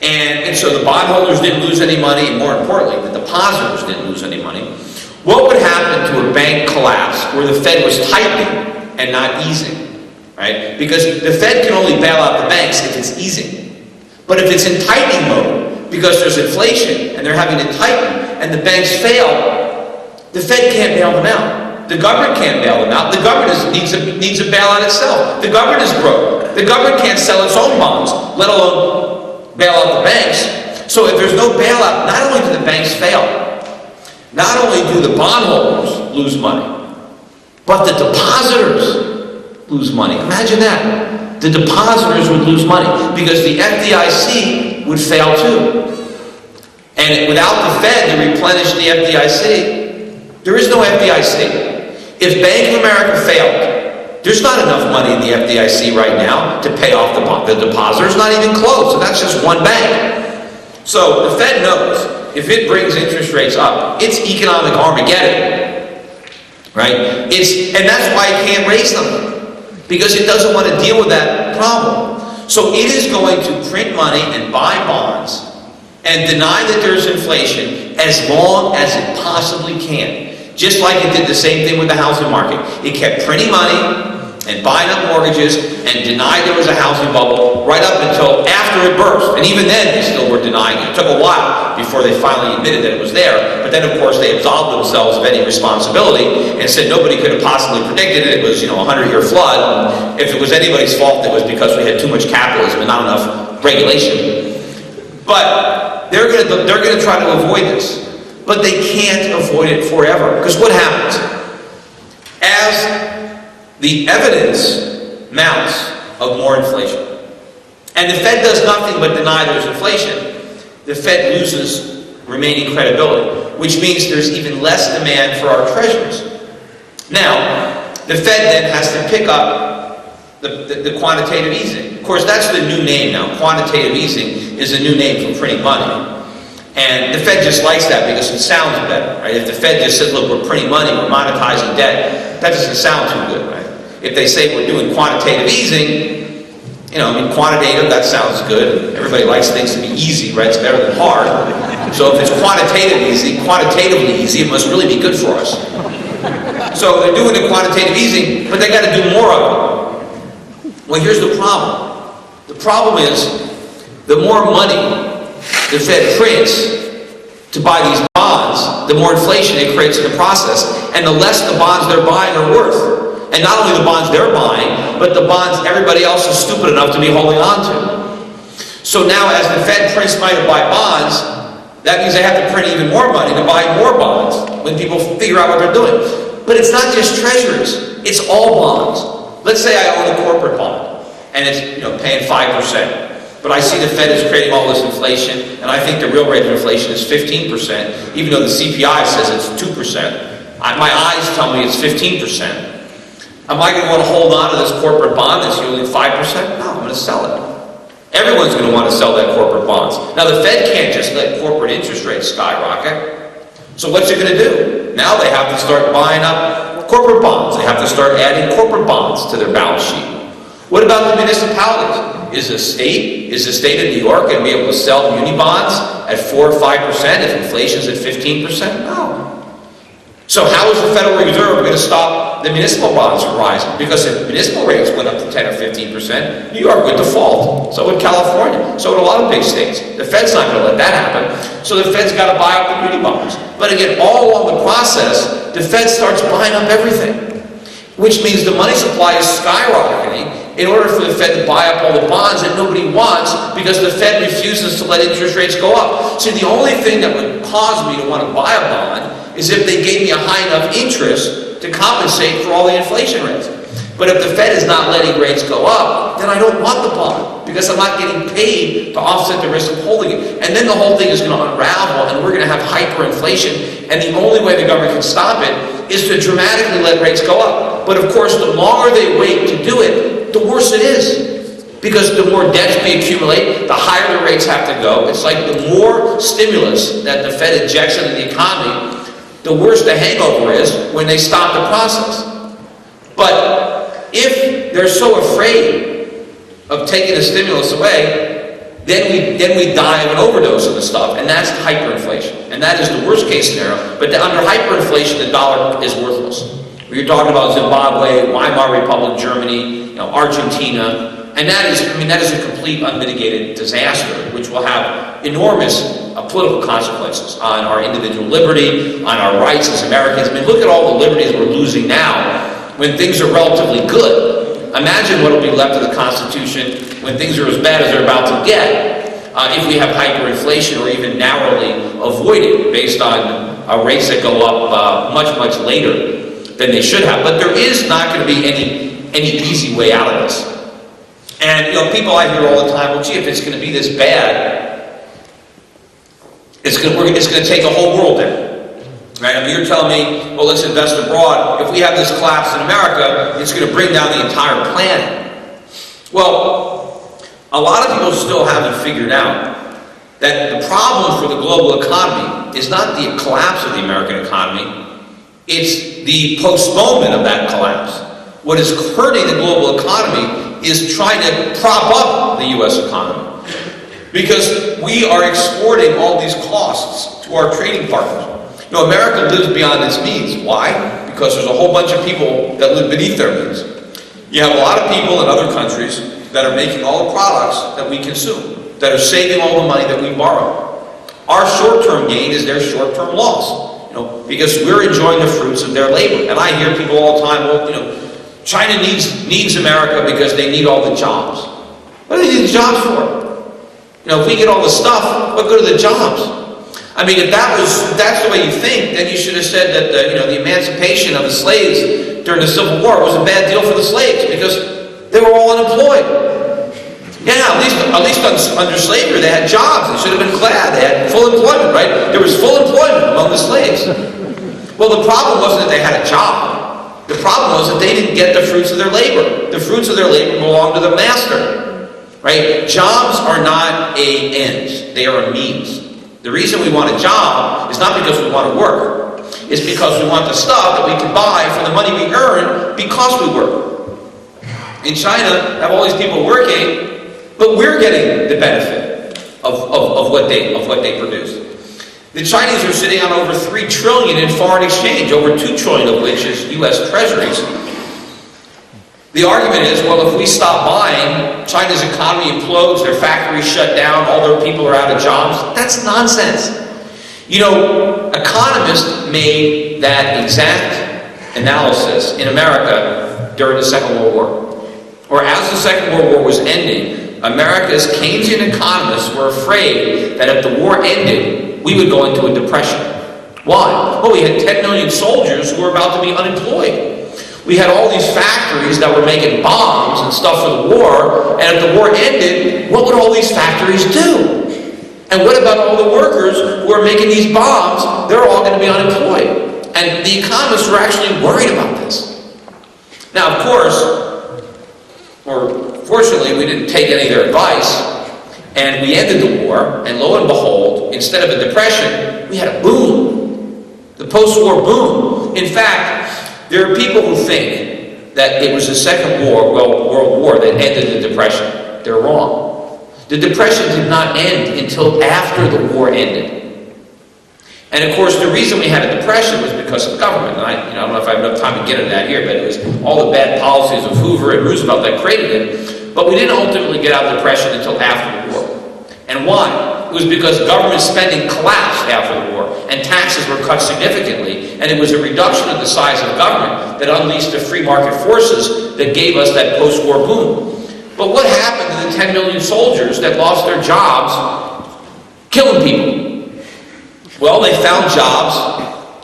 And so the bondholders didn't lose any money, and more importantly, the depositors didn't lose any money. What would happen to a bank collapse where the Fed was tightening and not easing, right? Because the Fed can only bail out the banks if it's easing. But if it's in tightening mode, because there's inflation and they're having to tighten and the banks fail, the Fed can't bail them out. The government can't bail them out. The government needs a bailout itself. The government is broke. The government can't sell its own bonds, let alone bail out the banks. So if there's no bailout, not only do the banks fail, not only do the bondholders lose money, but the depositors lose money. Imagine that. The depositors would lose money because the FDIC would fail too. And without the Fed to replenish the FDIC, there is no FDIC. If Bank of America failed, there's not enough money in the FDIC right now to pay off the depositors, not even close, and that's just one bank. So the Fed knows if it brings interest rates up, it's economic Armageddon, right? And that's why it can't raise them, because it doesn't want to deal with that problem. So it is going to print money and buy bonds and deny that there's inflation as long as it possibly can. Just like it did the same thing with the housing market. It kept printing money and buying up mortgages and denied there was a housing bubble right up until after it burst. And even then, they still were denying it. It took a while before they finally admitted that it was there. But then, of course, they absolved themselves of any responsibility and said nobody could have possibly predicted it. It was, a 100-year flood. And if it was anybody's fault, it was because we had too much capitalism and not enough regulation. But they're going to try to avoid this. But they can't avoid it forever. Because what happens? As the evidence mounts of more inflation, and the Fed does nothing but deny there's inflation, the Fed loses remaining credibility, which means there's even less demand for our treasuries. Now, the Fed then has to pick up the quantitative easing. Of course, that's the new name now. Quantitative easing is a new name for printing money. And the Fed just likes that because it sounds better, right? If the Fed just says, look, we're printing money, we're monetizing debt, that doesn't sound too good, right? If they say we're doing quantitative easing, quantitative, that sounds good. Everybody likes things to be easy, right? It's better than hard. So if it's quantitatively easy, it must really be good for us. So they're doing the quantitative easing, but they got to do more of it. Well, here's the problem. The problem is, the more money the Fed prints to buy these bonds, the more inflation it creates in the process, and the less the bonds they're buying are worth. And not only the bonds they're buying, but the bonds everybody else is stupid enough to be holding on to. So now as the Fed prints money to buy bonds, that means they have to print even more money to buy more bonds when people figure out what they're doing. But it's not just treasuries, it's all bonds. Let's say I own a corporate bond, and it's paying 5%. But I see the Fed is creating all this inflation, and I think the real rate of inflation is 15%, even though the CPI says it's 2%. My eyes tell me it's 15%. Am I going to want to hold on to this corporate bond that's yielding 5%? No, I'm going to sell it. Everyone's going to want to sell that corporate bonds. Now, the Fed can't just let corporate interest rates skyrocket. So what's it going to do? Now they have to start buying up corporate bonds. They have to start adding corporate bonds to their balance sheet. What about the municipalities? Is the state of New York going to be able to sell muni bonds at 4 or 5% if inflation's at 15%? No. So how is the Federal Reserve going to stop the municipal bonds from rising? Because if municipal rates went up to 10 or 15%, New York would default. So would California. So would a lot of big states. The Fed's not going to let that happen. So the Fed's got to buy up the muni bonds. But again, all along the process, the Fed starts buying up everything, which means the money supply is skyrocketing in order for the Fed to buy up all the bonds that nobody wants because the Fed refuses to let interest rates go up. See, the only thing that would cause me to want to buy a bond is if they gave me a high enough interest to compensate for all the inflation rates. But if the Fed is not letting rates go up, then I don't want the bond because I'm not getting paid to offset the risk of holding it. And then the whole thing is going to unravel and we're going to have hyperinflation. And the only way the government can stop it is to dramatically let rates go up. But of course, the longer they wait to do it, the worse it is. Because the more debts we accumulate, the higher the rates have to go. It's like the more stimulus that the Fed injects into the economy, the worse the hangover is when they stop the process. But if they're so afraid of taking the stimulus away, then we die of an overdose of the stuff, and that's hyperinflation. And that is the worst case scenario. But under hyperinflation, the dollar is worthless. We're talking about Zimbabwe, Weimar Republic, Germany, Argentina, and that is a complete unmitigated disaster, which will have enormous political consequences on our individual liberty, on our rights as Americans. I mean, look at all the liberties we're losing now when things are relatively good. Imagine what will be left of the Constitution when things are as bad as they're about to get, if we have hyperinflation or even narrowly avoid it based on rates that go up much later than they should have. But there is not going to be any easy way out of this. And people I hear all the time, well, gee, if it's going to be this bad, it's going to take the whole world down. Right? I mean, you're telling me, well, let's invest abroad. If we have this collapse in America, it's going to bring down the entire planet. Well, a lot of people still haven't figured out that the problem for the global economy is not the collapse of the American economy, it's the postponement of that collapse. What is hurting the global economy is trying to prop up the U.S. economy. Because we are exporting all these costs to our trading partners. America lives beyond its means. Why? Because there's a whole bunch of people that live beneath their means. You have a lot of people in other countries that are making all the products that we consume, that are saving all the money that we borrow. Our short-term gain is their short-term loss. Because we're enjoying the fruits of their labor. And I hear people all the time, well, China needs America because they need all the jobs. What do they need the jobs for? If we get all the stuff, what good are the jobs? I mean, if that's the way you think, then you should have said that the emancipation of the slaves during the Civil War was a bad deal for the slaves because they were all unemployed. Yeah, at least under slavery they had jobs. They should have been glad they had full employment, right? There was full employment among the slaves. Well, the problem wasn't that they had a job. The problem was that they didn't get the fruits of their labor. The fruits of their labor belonged to the master, right? Jobs are not an end; they are a means. The reason we want a job is not because we want to work. It's because we want the stuff that we can buy for the money we earn because we work. In China, have all these people working, but we're getting the benefit of what they produce. The Chinese are sitting on over $3 trillion in foreign exchange, over $2 trillion of which is U.S. treasuries. The argument is, well, if we stop buying, China's economy implodes, their factories shut down, all their people are out of jobs. That's nonsense. Economists made that exact analysis in America during the Second World War. Or as the Second World War was ending, America's Keynesian economists were afraid that if the war ended, we would go into a depression. Why? Well, we had 10 million soldiers who were about to be unemployed. We had all these factories that were making bombs and stuff for the war, and if the war ended, what would all these factories do? And what about all the workers who are making these bombs? They're all going to be unemployed. And the economists were actually worried about this. Now, of course, or fortunately, we didn't take any of their advice, and we ended the war, and lo and behold, instead of a depression, we had a boom. The post-war boom. In fact, there are people who think that it was the Second World War that ended the Depression. They're wrong. The Depression did not end until after the war ended. And of course, the reason we had a depression was because of government. And I don't know if I have enough time to get into that here, but it was all the bad policies of Hoover and Roosevelt that created it. But we didn't ultimately get out of the depression until after the war. And why? It was because government spending collapsed after the war, and taxes were cut significantly, and it was a reduction of the size of government that unleashed the free market forces that gave us that post-war boom. But what happened to the 10 million soldiers that lost their jobs killing people? Well, they found jobs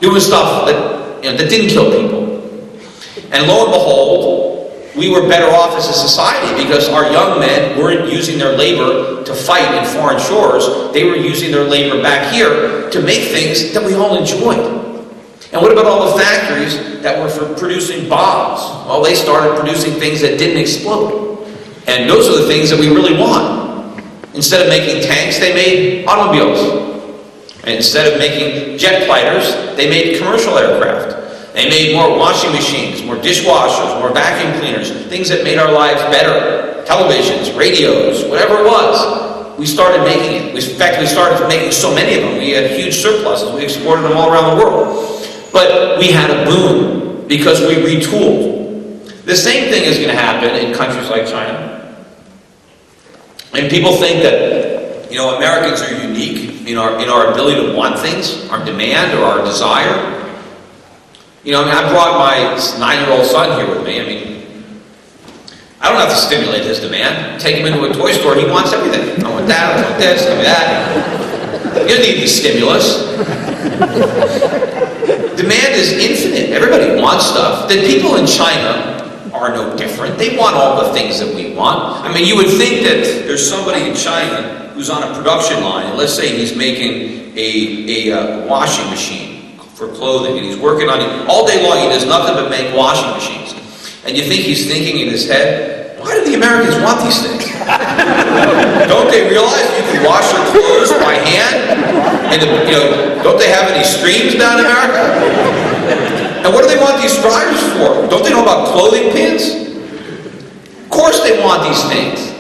doing stuff that, that didn't kill people. And lo and behold, we were better off as a society because our young men weren't using their labor to fight in foreign shores. They were using their labor back here to make things that we all enjoyed. And what about all the factories that were for producing bombs? Well, they started producing things that didn't explode. And those are the things that we really want. Instead of making tanks, they made automobiles. And instead of making jet fighters, they made commercial aircraft. They made more washing machines, more dishwashers, more vacuum cleaners, things that made our lives better. Televisions, radios, whatever it was. We started making it. In fact, we started making so many of them. We had huge surpluses. We exported them all around the world. But we had a boom because we retooled. The same thing is going to happen in countries like China. And people think that Americans are unique in our ability to want things, our demand or our desire. I brought my 9-year-old son here with me. I don't have to stimulate his demand. Take him into a toy store, he wants everything. I want that, I want this, give me that. You don't need any stimulus. Demand is infinite. Everybody wants stuff. The people in China are no different. They want all the things that we want. You would think that there's somebody in China who's on a production line, and let's say he's making a washing machine for clothing, and he's working on it all day long. He does nothing but make washing machines. And you think he's thinking in his head, why do the Americans want these things? Don't they realize you can wash your clothes by hand? And don't they have any streams down in America? And what do they want these dryers for? Don't they know about clothing pins? Of course they want these things.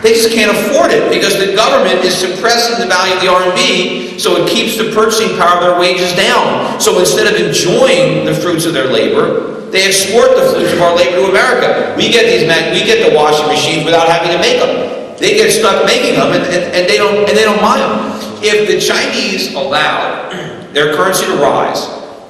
They just can't afford it because the government is suppressing the value of the RMB, so it keeps the purchasing power of their wages down. So instead of enjoying the fruits of their labor, they export the fruits of our labor to America. We get the washing machines without having to make them. They get stuck making them, and they don't buy them. If the Chinese allowed their currency to rise,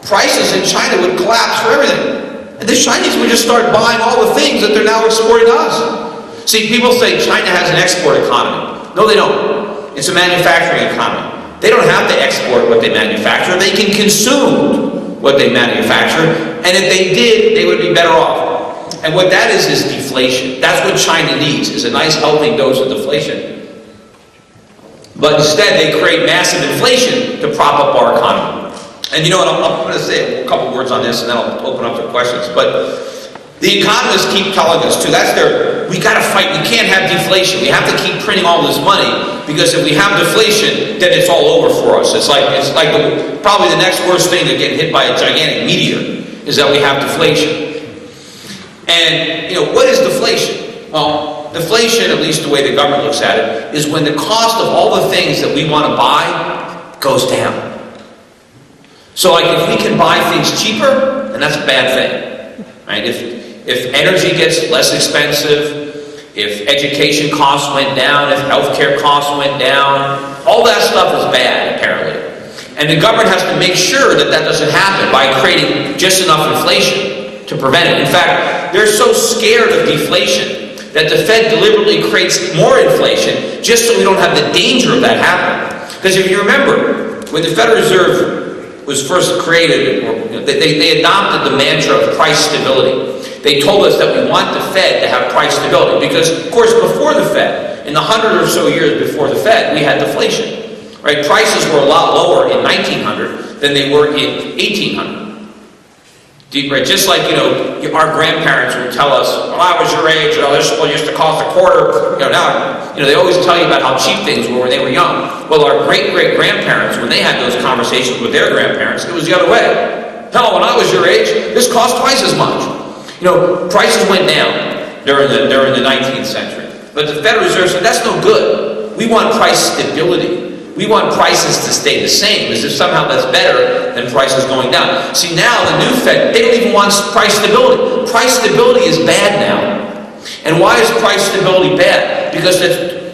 prices in China would collapse for everything, and the Chinese would just start buying all the things that they're now exporting to us. See, people say China has an export economy. No, they don't. It's a manufacturing economy. They don't have to export what they manufacture. They can consume what they manufacture. And if they did, they would be better off. And what that is deflation. That's what China needs, is a nice healthy dose of deflation. But instead, they create massive inflation to prop up our economy. And you know what, I'm going to say a couple words on this, and then I'll open up to questions. But the economists keep telling us too, we got to fight, we can't have deflation. We have to keep printing all this money, because if we have deflation, then it's all over for us. It's like probably the next worst thing to get hit by a gigantic meteor is that we have deflation. And, what is deflation? Well, deflation, at least the way the government looks at it, is when the cost of all the things that we want to buy goes down. So like if we can buy things cheaper, then that's a bad thing, right? If energy gets less expensive, if education costs went down, if healthcare costs went down, all that stuff is bad, apparently. And the government has to make sure that doesn't happen by creating just enough inflation to prevent it. In fact, they're so scared of deflation that the Fed deliberately creates more inflation just so we don't have the danger of that happening. Because if you remember, when the Federal Reserve was first created, they adopted the mantra of price stability. They told us that we want the Fed to have price stability because, of course, before the Fed, in the 100 or so years before the Fed, we had deflation. Right? Prices were a lot lower in 1900 than they were in 1800. Right? Just like, our grandparents would tell us, when I was your age, this used to cost a quarter. Now, they always tell you about how cheap things were when they were young. Well, our great-great-grandparents, when they had those conversations with their grandparents, it was the other way. Hell, when I was your age, this cost twice as much. Prices went down during the 19th century. But the Federal Reserve said, that's no good. We want price stability. We want prices to stay the same, as if somehow that's better than prices going down. See, now the new Fed, they don't even want price stability. Price stability is bad now. And why is price stability bad? Because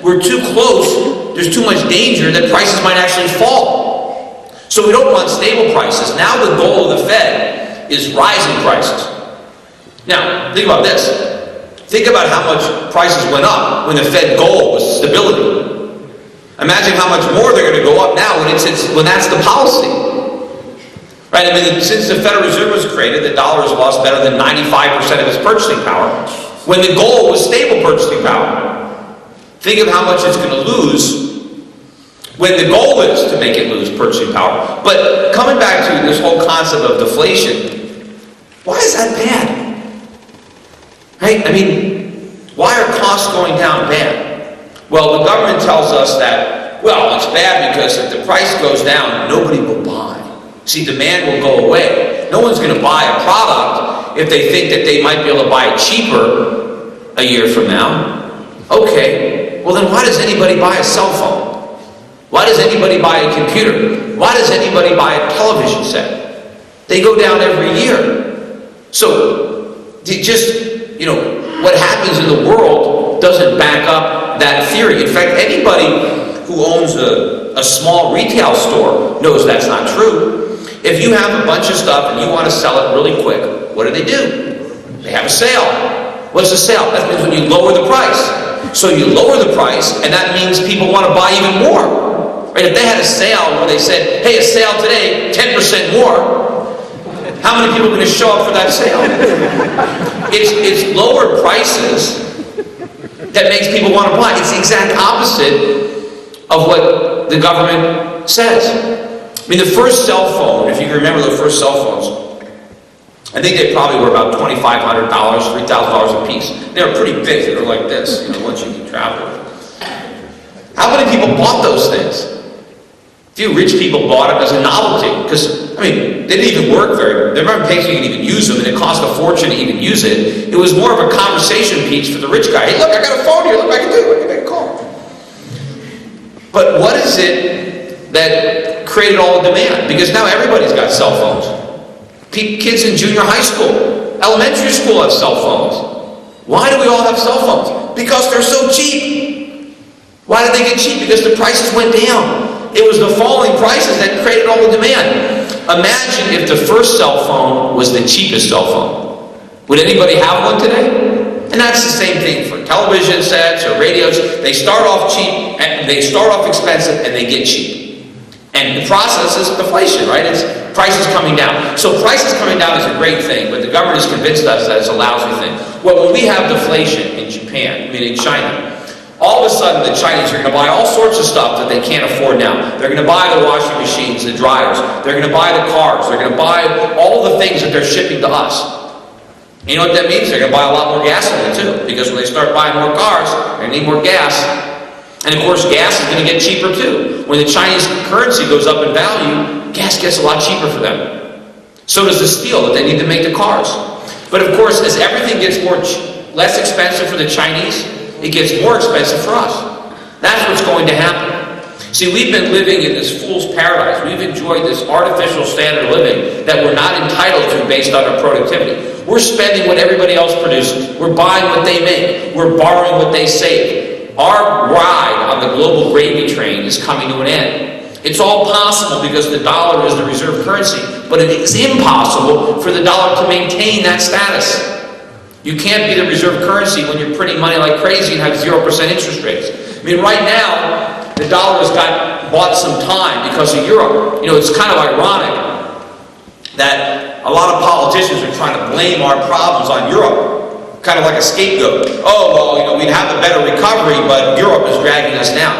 we're too close, there's too much danger that prices might actually fall. So we don't want stable prices. Now the goal of the Fed is rising prices. Now, think about this. Think about how much prices went up when the Fed goal was stability. Imagine how much more they're going to go up now when that's the policy. Right? I mean, since the Federal Reserve was created, the dollar has lost better than 95% of its purchasing power, when the goal was stable purchasing power. Think of how much it's going to lose when the goal is to make it lose purchasing power. But coming back to this whole concept of deflation, why is that bad? Right? I mean, why are costs going down bad? Well, the government tells us that, well, it's bad because if the price goes down, nobody will buy. See, demand will go away. No one's going to buy a product if they think that they might be able to buy it cheaper a year from now. Okay, well then why does anybody buy a cell phone? Why does anybody buy a computer? Why does anybody buy a television set? They go down every year. So, what happens in the world doesn't back up that theory. In fact, anybody who owns a small retail store knows that's not true. If you have a bunch of stuff and you want to sell it really quick, what do? They have a sale. What's a sale? That means when you lower the price. So you lower the price, and that means people want to buy even more. Right? If they had a sale where they said, hey, a sale today, 10% more, how many people are going to show up for that sale? It's lower prices that makes people want to buy. It's the exact opposite of what the government says. I mean, the first cell phone, if you remember the first cell phones, I think they probably were about $2,500, $3,000 a piece. They were pretty big. They were like this, once you can travel. How many people bought those things? A few rich people bought them as a novelty, because, they didn't even work there weren't places you could even use them, and it cost a fortune to even use it. It was more of a conversation piece for the rich guy. Hey, look, I got a phone here. Look, I can do it. I can make a call. But what is it that created all the demand? Because now everybody's got cell phones. Kids in junior high school, elementary school have cell phones. Why do we all have cell phones? Because they're so cheap. Why did they get cheap? Because the prices went down. It was the falling prices that created all the demand. Imagine if the first cell phone was the cheapest cell phone. Would anybody have one today? And that's the same thing for television sets or radios. They start off cheap, and they start off expensive, and they get cheap. And the process is deflation, right? It's prices coming down. So prices coming down is a great thing, but the government has convinced us that it's a lousy thing. Well, when we have deflation in Japan, in China, all of a sudden the Chinese are going to buy all sorts of stuff that they can't afford now. They're going to buy the washing machines, the dryers. They're going to buy the cars. They're going to buy all the things that they're shipping to us. You know what that means? They're going to buy a lot more gasoline too, because when they start buying more cars, they're going to need more gas. And of course, gas is going to get cheaper too. When the Chinese currency goes up in value, gas gets a lot cheaper for them. So does the steel that they need to make the cars. But of course, as everything gets less expensive for the Chinese, it gets more expensive for us. That's what's going to happen. See, we've been living in this fool's paradise. We've enjoyed this artificial standard of living that we're not entitled to based on our productivity. We're spending what everybody else produces. We're buying what they make. We're borrowing what they save. Our ride on the global gravy train is coming to an end. It's all possible because the dollar is the reserve currency, but it is impossible for the dollar to maintain that status. You can't be the reserve currency when you're printing money like crazy and have 0% interest rates. Right now, the dollar has bought some time because of Europe. It's kind of ironic that a lot of politicians are trying to blame our problems on Europe, kind of like a scapegoat. Oh, well, we'd have a better recovery, but Europe is dragging us down.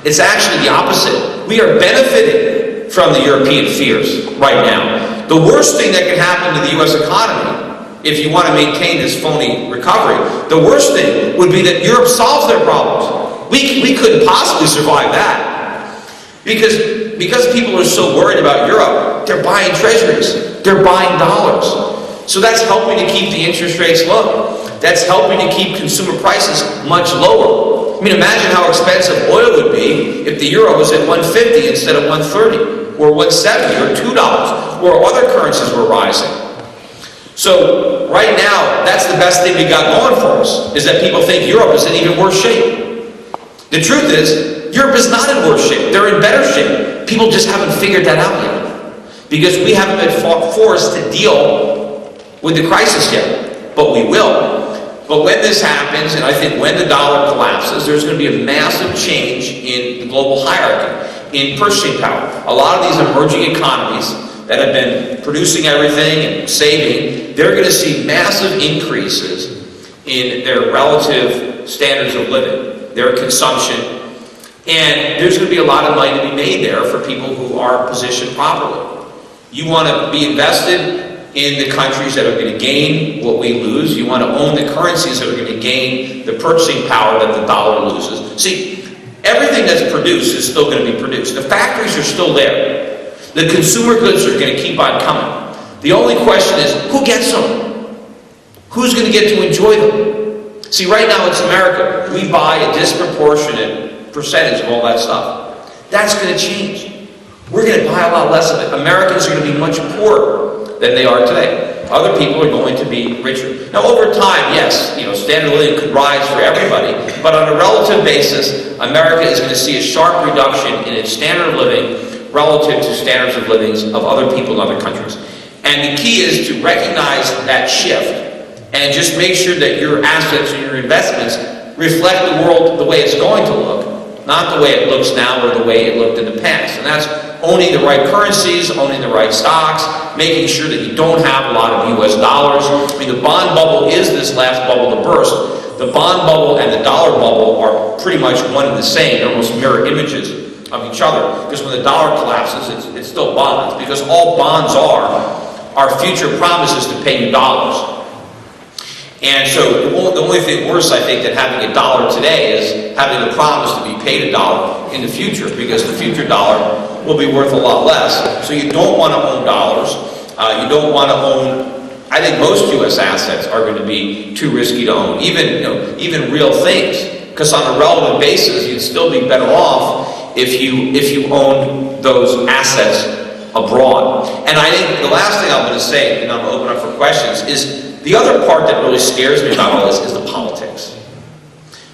It's actually the opposite. We are benefiting from the European fears right now. The worst thing that can happen to the U.S. economy, if you want to maintain this phony recovery, the worst thing would be that Europe solves their problems. We couldn't possibly survive that. Because people are so worried about Europe, they're buying treasuries. They're buying dollars. So that's helping to keep the interest rates low. That's helping to keep consumer prices much lower. I mean, imagine how expensive oil would be if the euro was at 150 instead of 130, or 170, or $2, or other currencies were rising. So right now, that's the best thing we got going for us, is that people think Europe is in even worse shape. The truth is, Europe is not in worse shape. They're in better shape. People just haven't figured that out yet, because we haven't been forced to deal with the crisis yet, but we will. But when this happens, and I think when the dollar collapses, there's going to be a massive change in the global hierarchy, in purchasing power. A lot of these emerging economies that have been producing everything and saving, they're going to see massive increases in their relative standards of living, their consumption, and there's going to be a lot of money to be made there for people who are positioned properly. You want to be invested in the countries that are going to gain what we lose. You want to own the currencies that are going to gain the purchasing power that the dollar loses. See, everything that's produced is still going to be produced. The factories are still there. The consumer goods are going to keep on coming. The only question is, who gets them? Who's going to get to enjoy them? See, right now it's America. We buy a disproportionate percentage of all that stuff. That's going to change. We're going to buy a lot less of it. Americans are going to be much poorer than they are today. Other people are going to be richer. Now, over time, yes, standard of living could rise for everybody, but on a relative basis, America is going to see a sharp reduction in its standard of living relative to standards of living of other people in other countries. And the key is to recognize that shift and just make sure that your assets and your investments reflect the world the way it's going to look, not the way it looks now or the way it looked in the past. And that's owning the right currencies, owning the right stocks, making sure that you don't have a lot of US dollars. I mean, the bond bubble is this last bubble to burst. The bond bubble and the dollar bubble are pretty much one and the same. They're almost mirror images of each other, because when the dollar collapses, it's still bonds, because all bonds are future promises to pay you dollars. And so the only thing worse, I think, than having a dollar today is having the promise to be paid a dollar in the future, because the future dollar will be worth a lot less. So you don't want to own dollars. You don't want to own, I think most U.S. assets are going to be too risky to own, even real things, because on a relative basis, you'd still be better off if you own those assets abroad. And I think the last thing I'm going to say, and I'm going to open up for questions, is the other part that really scares me about all this is the politics.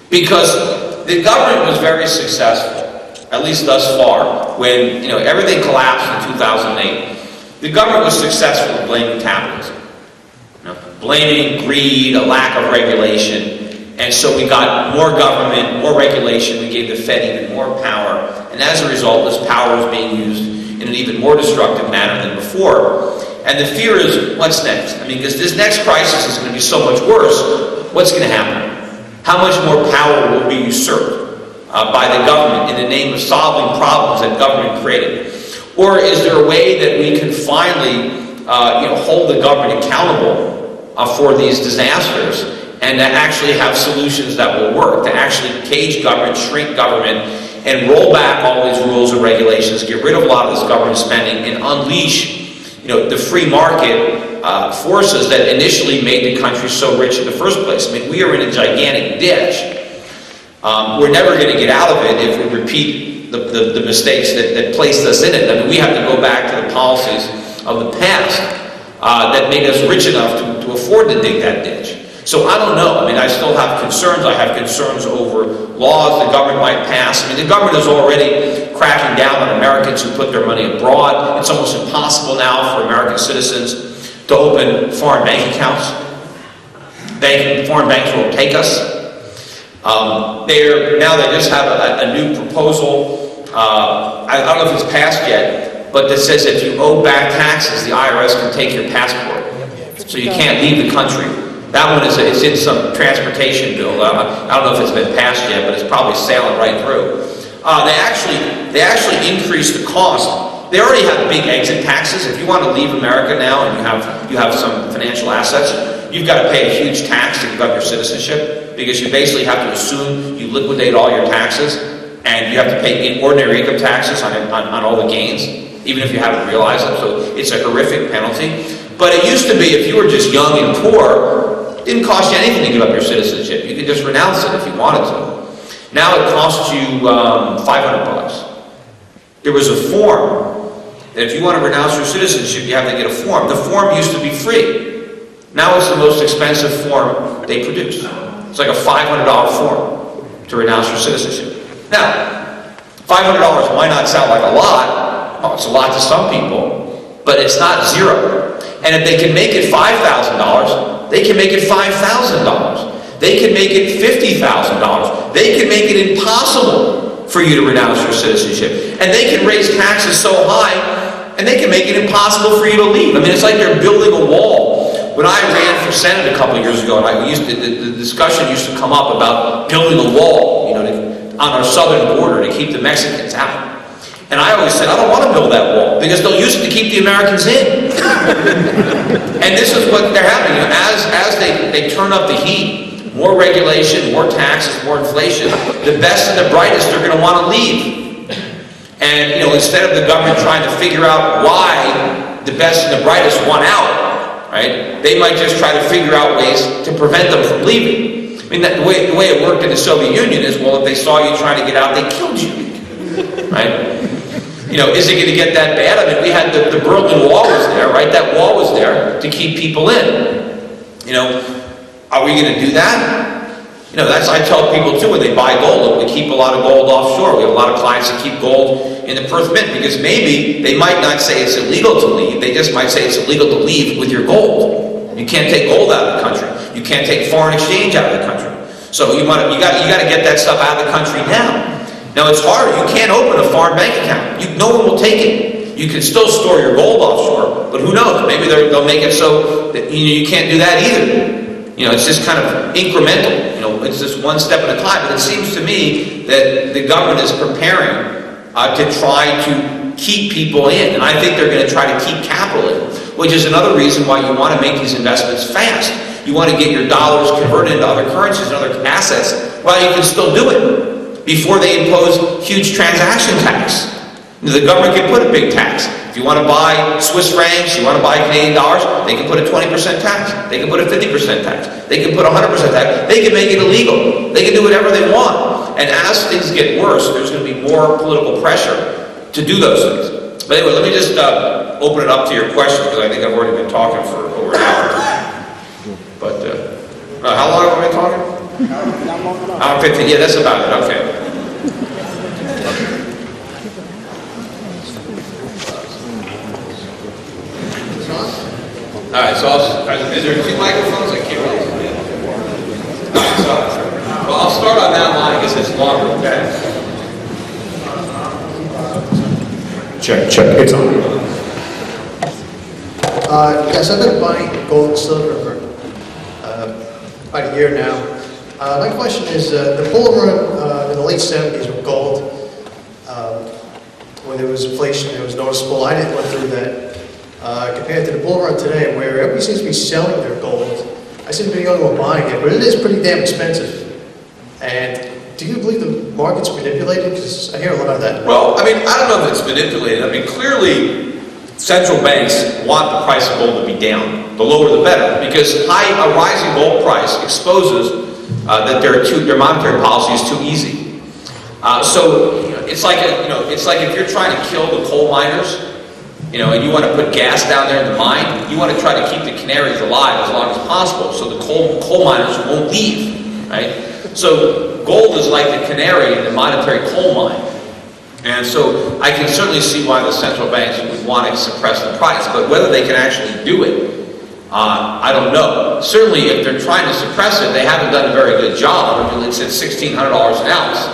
Because the government was very successful, at least thus far, when everything collapsed in 2008. The government was successful in blaming capitalism, blaming greed, a lack of regulation. And so we got more government, more regulation, we gave the Fed even more power, and as a result, this power is being used in an even more destructive manner than before. And the fear is, what's next? I mean, because this next crisis is going to be so much worse, what's going to happen? How much more power will be usurped by the government in the name of solving problems that government created? Or is there a way that we can finally hold the government accountable for these disasters, and to actually have solutions that will work, to actually cage government, shrink government, and roll back all these rules and regulations, get rid of a lot of this government spending, and unleash the free market forces that initially made the country so rich in the first place. I mean, we are in a gigantic ditch. We're never going to get out of it if we repeat the mistakes that placed us in it. I mean, we have to go back to the policies of the past that made us rich enough to afford to dig that ditch. So I don't know. I mean, I still have concerns. I have concerns over laws the government might pass. I mean, the government is already cracking down on Americans who put their money abroad. It's almost impossible now for American citizens to open foreign bank accounts. Foreign banks won't take us. They just have a new proposal. I don't know if it's passed yet, but that says if you owe back taxes, the IRS can take your passport, so you can't leave the country. That one it's in some transportation bill. I don't know if it's been passed yet, but it's probably sailing right through. They actually increased the cost. They already have big exit taxes. If you want to leave America now and you have some financial assets, you've got to pay a huge tax to give up your citizenship, because you basically have to assume you liquidate all your taxes, and you have to pay ordinary income taxes on all the gains, even if you haven't realized it. So it's a horrific penalty. But it used to be, if you were just young and poor, it didn't cost you anything to give up your citizenship. You could just renounce it if you wanted to. Now it costs you $500. There was a form that if you want to renounce your citizenship, you have to get a form. The form used to be free. Now it's the most expensive form they produce. It's like a $500 form to renounce your citizenship. Now, $500 might not sound like a lot. Well, it's a lot to some people, but it's not zero. And if they can make it $5,000, they can make it $5,000. They can make it $50,000. They can make it impossible for you to renounce your citizenship. And they can raise taxes so high, and they can make it impossible for you to leave. I mean, it's like they're building a wall. When I ran for Senate a couple of years ago, and the discussion used to come up about building a wall, you know, on our southern border to keep the Mexicans out. And I always said, I don't want to build that wall, because they'll use it to keep the Americans in. And this is what they're having. You know, as they turn up the heat, more regulation, more taxes, more inflation, the best and the brightest are going to want to leave. And, you know, instead of the government trying to figure out why the best and the brightest want out, right, they might just try to figure out ways to prevent them from leaving. I mean, the way it worked in the Soviet Union is, well, if they saw you trying to get out, they killed you, right? You know, is it going to get that bad? I mean, we had the Berlin Wall was there, right? That wall was there to keep people in. You know, are we going to do that? You know, that's, I tell people too, when they buy gold, we keep a lot of gold offshore. We have a lot of clients that keep gold in the Perth Mint, because maybe they might not say it's illegal to leave, they just might say it's illegal to leave with your gold. You can't take gold out of the country. You can't take foreign exchange out of the country. So you got to get that stuff out of the country now. Now it's hard. You can't open a foreign bank account. No one will take it. You can still store your gold offshore, but who knows? Maybe they'll make it so that you can't do that either. You know, it's just kind of incremental. You know, it's just one step at a time. But it seems to me that the government is preparing to try to keep people in, and I think they're going to try to keep capital in, which is another reason why you want to make these investments fast. You want to get your dollars converted into other currencies and other assets while you can still do it before they impose huge transaction tax. The government can put a big tax. If you want to buy Swiss francs, you want to buy Canadian dollars, they can put a 20% tax. They can put a 50% tax. They can put a 100% tax. They can make it illegal. They can do whatever they want. And as things get worse, there's going to be more political pressure to do those things. But anyway, let me just open it up to your questions, because I think I've already been talking for over an hour. But how long have I been talking? Hour 15. Yeah, that's about it. Okay. All right, so is there two microphones? I can't really see it. All right, so, well, I'll start on that line because it's longer. Okay. Check, it's on. Yes, I've been buying gold and silver for about a year now. My question is, the bull run in the late 70s with gold, when there was inflation, it was noticeable. I didn't went through that. Compared to the bull run today, where everybody seems to be selling their gold, I seem to be the only one buying it, but it is pretty damn expensive. And do you believe the market's manipulated? Because I hear a lot of that. Well, I mean, I don't know if it's manipulated. I mean, clearly, central banks want the price of gold to be down. The lower the better, because a rising gold price exposes that their monetary policy is too easy. So you know, it's like if you're trying to kill the coal miners, you know, and you want to put gas down there in the mine, you want to try to keep the canaries alive as long as possible, so the coal miners won't leave, right? So gold is like the canary in the monetary coal mine. And so I can certainly see why the central banks would want to suppress the price, but whether they can actually do it, I don't know. Certainly if they're trying to suppress it, they haven't done a very good job. I mean, it's at $1,600 an ounce.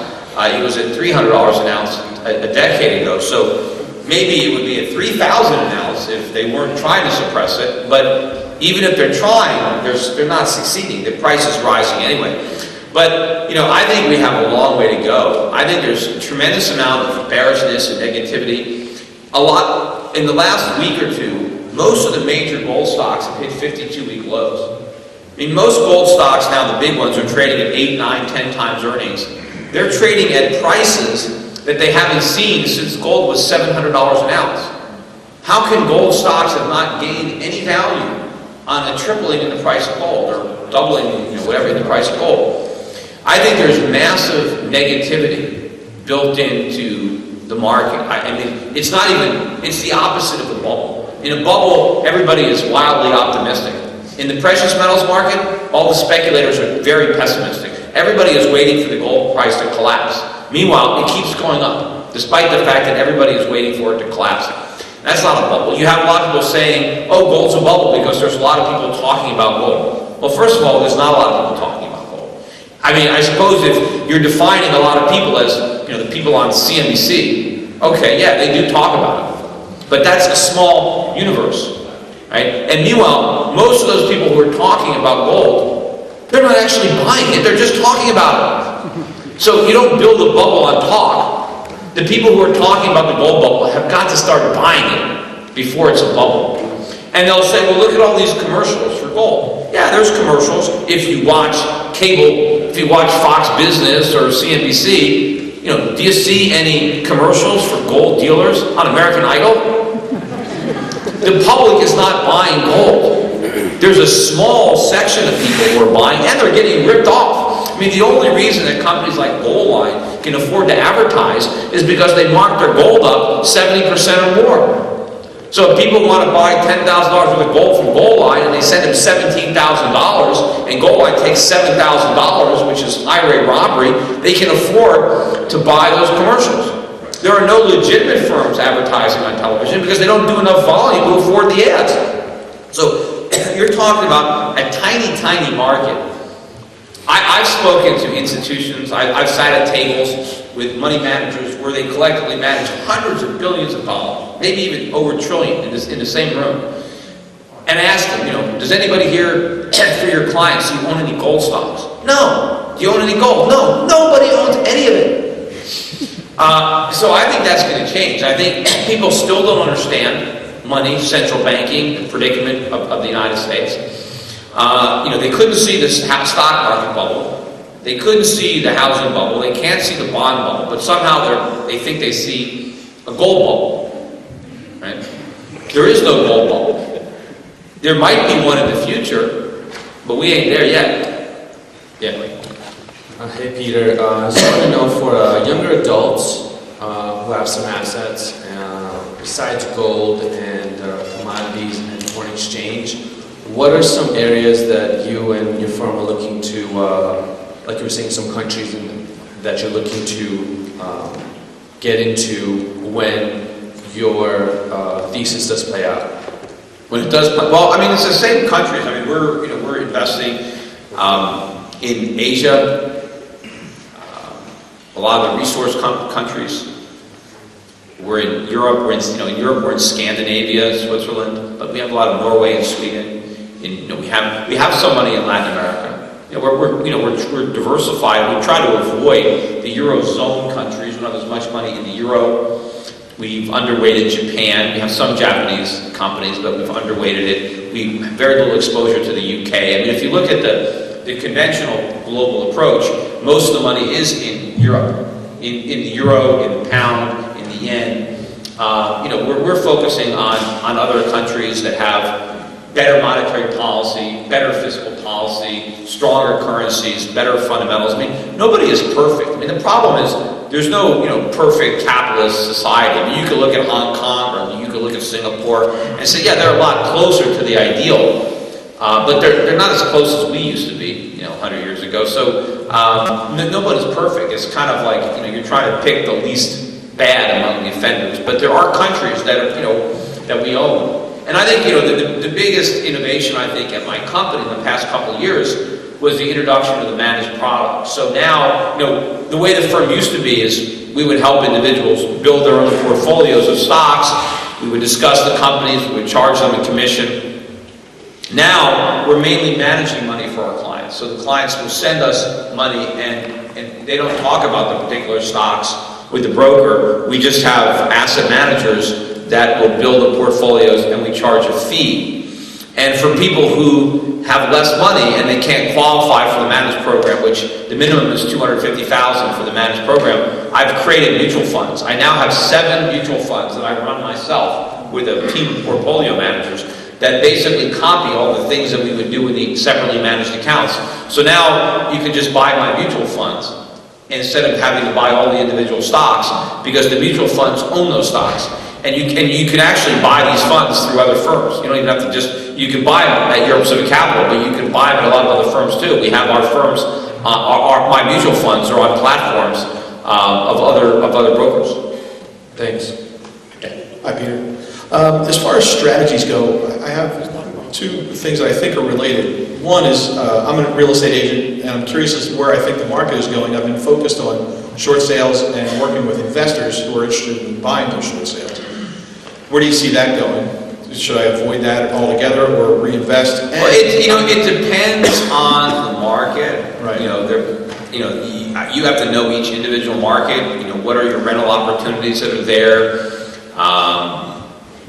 It was at $300 an ounce a decade ago. So maybe it would be at $3,000 an ounce if they weren't trying to suppress it. But even if they're trying, they're not succeeding. The price is rising anyway. But, you know, I think we have a long way to go. I think there's a tremendous amount of bearishness and negativity. A lot, in the last week or two, most of the major gold stocks have hit 52-week lows. I mean, most gold stocks now, the big ones, are trading at 8, 9, 10 times earnings. They're trading at prices that they haven't seen since gold was $700 an ounce. How can gold stocks have not gained any value on a tripling in the price of gold, or doubling, you know, whatever in the price of gold? I think there's massive negativity built into the market. I mean, it's not even, it's the opposite of a bubble. In a bubble, everybody is wildly optimistic. In the precious metals market, all the speculators are very pessimistic. Everybody is waiting for the gold price to collapse. Meanwhile, it keeps going up, despite the fact that everybody is waiting for it to collapse. That's not a bubble. You have a lot of people saying, oh, gold's a bubble because there's a lot of people talking about gold. Well, first of all, there's not a lot of people talking about gold. I mean, I suppose if you're defining a lot of people as, the people on CNBC, okay, yeah, they do talk about it. But that's a small universe, right? And meanwhile, most of those people who are talking about gold, they're not actually buying it, they're just talking about it. So you don't build a bubble on talk. The people who are talking about the gold bubble have got to start buying it before it's a bubble. And they'll say, well, look at all these commercials for gold. Yeah, there's commercials. If you watch cable, if you watch Fox Business or CNBC, do you see any commercials for gold dealers on American Idol? The public is not buying gold. There's a small section of people who are buying, and they're getting ripped off. I mean, the only reason that companies like Goldline can afford to advertise is because they mark their gold up 70% or more. So if people want to buy $10,000 worth of gold from Goldline and they send them $17,000 and Goldline takes $7,000, which is highway robbery, they can afford to buy those commercials. There are no legitimate firms advertising on television because they don't do enough volume to afford the ads. So you're talking about a tiny, tiny market. I've spoken to institutions, I've sat at tables with money managers where they collectively manage hundreds of billions of dollars, maybe even over a trillion in the same room, and ask them, does anybody here, for your clients, do you own any gold stocks? No. Do you own any gold? No. Nobody owns any of it. So I think that's going to change. I think people still don't understand money, central banking, the predicament of the United States. They couldn't see the stock market bubble. They couldn't see the housing bubble. They can't see the bond bubble. But somehow they think they see a gold bubble. Right? There is no gold bubble. There might be one in the future, but we ain't there yet. Yeah. Hey Peter, I just want to know for younger adults who have some assets besides gold and commodities and foreign exchange, what are some areas that you and your firm are looking to, like you were saying, some countries that you're looking to get into when your thesis does play out? When it does play, well, I mean, it's the same countries. I mean, we're investing in Asia, a lot of the resource countries. We're in Europe. We're in Scandinavia, Switzerland, but we have a lot of Norway and Sweden. We have some money in Latin America. We're diversified. We try to avoid the Eurozone countries. We don't have as much money in the Euro. We've underweighted Japan. We have some Japanese companies, but we've underweighted it. We have very little exposure to the UK. I mean, if you look at the conventional global approach, most of the money is in Europe, in the euro, in the pound, in the yen. We're focusing on other countries that have better monetary policy, better fiscal policy, stronger currencies, better fundamentals. I mean, nobody is perfect. I mean, the problem is there's no, perfect capitalist society. I mean, you could look at Hong Kong or you could look at Singapore and say, yeah, they're a lot closer to the ideal, but they're not as close as we used to be, 100 years ago. So nobody's perfect. It's kind of like, you're trying to pick the least bad among the offenders. But there are countries that are, that we own. And I think, the biggest innovation, I think, at my company in the past couple of years was the introduction of the managed product. So now, the way the firm used to be is we would help individuals build their own portfolios of stocks. We would discuss the companies. We would charge them a commission. Now, we're mainly managing money for our clients. So the clients will send us money, and they don't talk about the particular stocks with the broker. We just have asset managers that will build the portfolios, and we charge a fee. And for people who have less money and they can't qualify for the managed program, which the minimum is $250,000 for the managed program, I've created mutual funds. I now have 7 mutual funds that I run myself with a team of portfolio managers that basically copy all the things that we would do in the separately managed accounts. So now you can just buy my mutual funds instead of having to buy all the individual stocks, because the mutual funds own those stocks. And you can actually buy these funds through other firms. You don't even have to you can buy them at Europe Pacific Capital, but you can buy them at a lot of other firms too. We have our firms, my mutual funds are on platforms of other brokers. Thanks. Hi, Peter. As far as strategies go, I have two things that I think are related. One is, I'm a real estate agent, and I'm curious as to where I think the market is going. I've been focused on short sales and working with investors who are interested in buying those short sales. Where do you see that going? Should I avoid that altogether or reinvest? Well, it depends on the market. Right. You have to know each individual market. What are your rental opportunities that are there?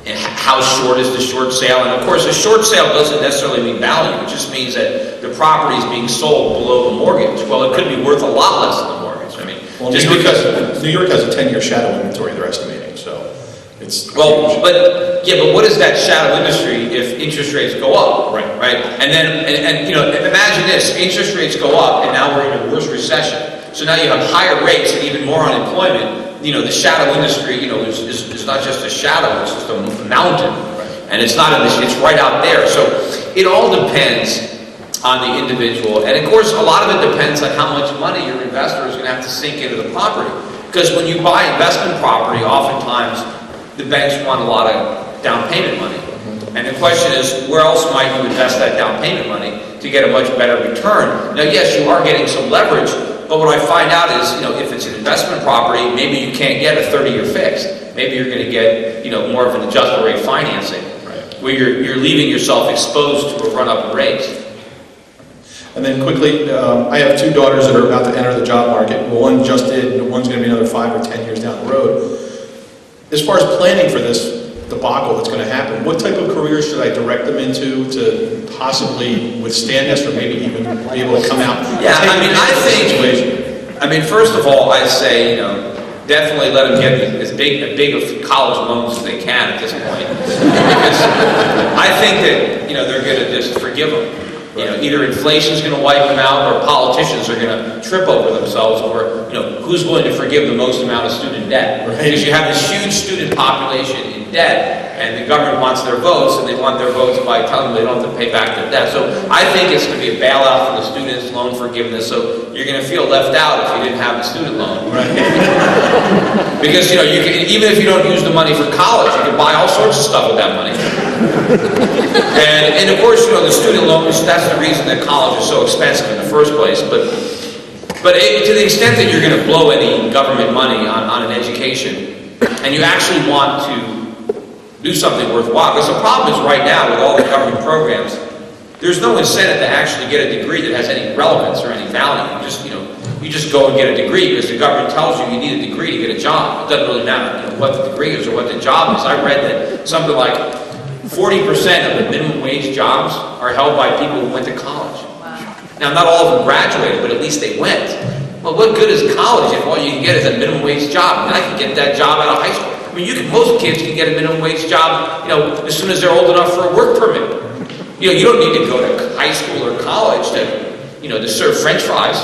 And how short is the short sale? And of course, a short sale doesn't necessarily mean value. It just means that the property is being sold below the mortgage. Well, it could be worth a lot less than the mortgage. I mean, Well, just New York because has a 10-year shadow inventory they're estimating, so it's... but what is that shadow industry if interest rates go up? Right. And then imagine this: interest rates go up, and now we're in a worse recession. So now you have higher rates and even more unemployment. The shadow industry, is not just a shadow; it's just a mountain, and it's not it's right out there. So it all depends on the individual, and of course, a lot of it depends on how much money your investor is going to have to sink into the property. Because when you buy investment property, oftentimes the banks want a lot of down payment money, and the question is, where else might you invest that down payment money to get a much better return? Now, yes, you are getting some leverage. But what I find out is, if it's an investment property, maybe you can't get a 30-year fixed. Maybe you're going to get, more of an adjustable rate financing, where you're leaving yourself exposed to a run-up in rates. And then quickly, I have two daughters that are about to enter the job market. Well, one just did, and one's going to be another 5 or 10 years down the road. As far as planning for this debacle that's going to happen, what type of careers should I direct them into to possibly withstand this, or maybe even be able to come out? Yeah, first of all, I say, definitely let them get as big of college loans as they can at this point. Because I think that, they're going to just forgive them. Either inflation's going to wipe them out, or politicians are going to trip over themselves, or, who's willing to forgive the most amount of student debt? Right. Because you have this huge student population in debt, and the government wants their votes, and they want their votes by telling them they don't have to pay back their debt. So I think it's going to be a bailout for the students, loan forgiveness, so you're going to feel left out if you didn't have the student loan. Right. Because, you can, even if you don't use the money for college, you can buy all sorts of stuff with that money. And of course, the student loans, that's the reason that college is so expensive in the first place. But to the extent that you're going to blow any government money on an education, and you actually want to do something worthwhile, because the problem is right now with all the government programs, there's no incentive to actually get a degree that has any relevance or any value. You just go and get a degree because the government tells you need a degree to get a job. It doesn't really matter what the degree is or what the job is. I read that something like 40% of the minimum wage jobs are held by people who went to college. Wow. Now, not all of them graduated, but at least they went. Well, what good is college if all you can get is a minimum wage job? And I can get that job out of high school. I mean, most kids can get a minimum wage job, as soon as they're old enough for a work permit. You don't need to go to high school or college to serve French fries.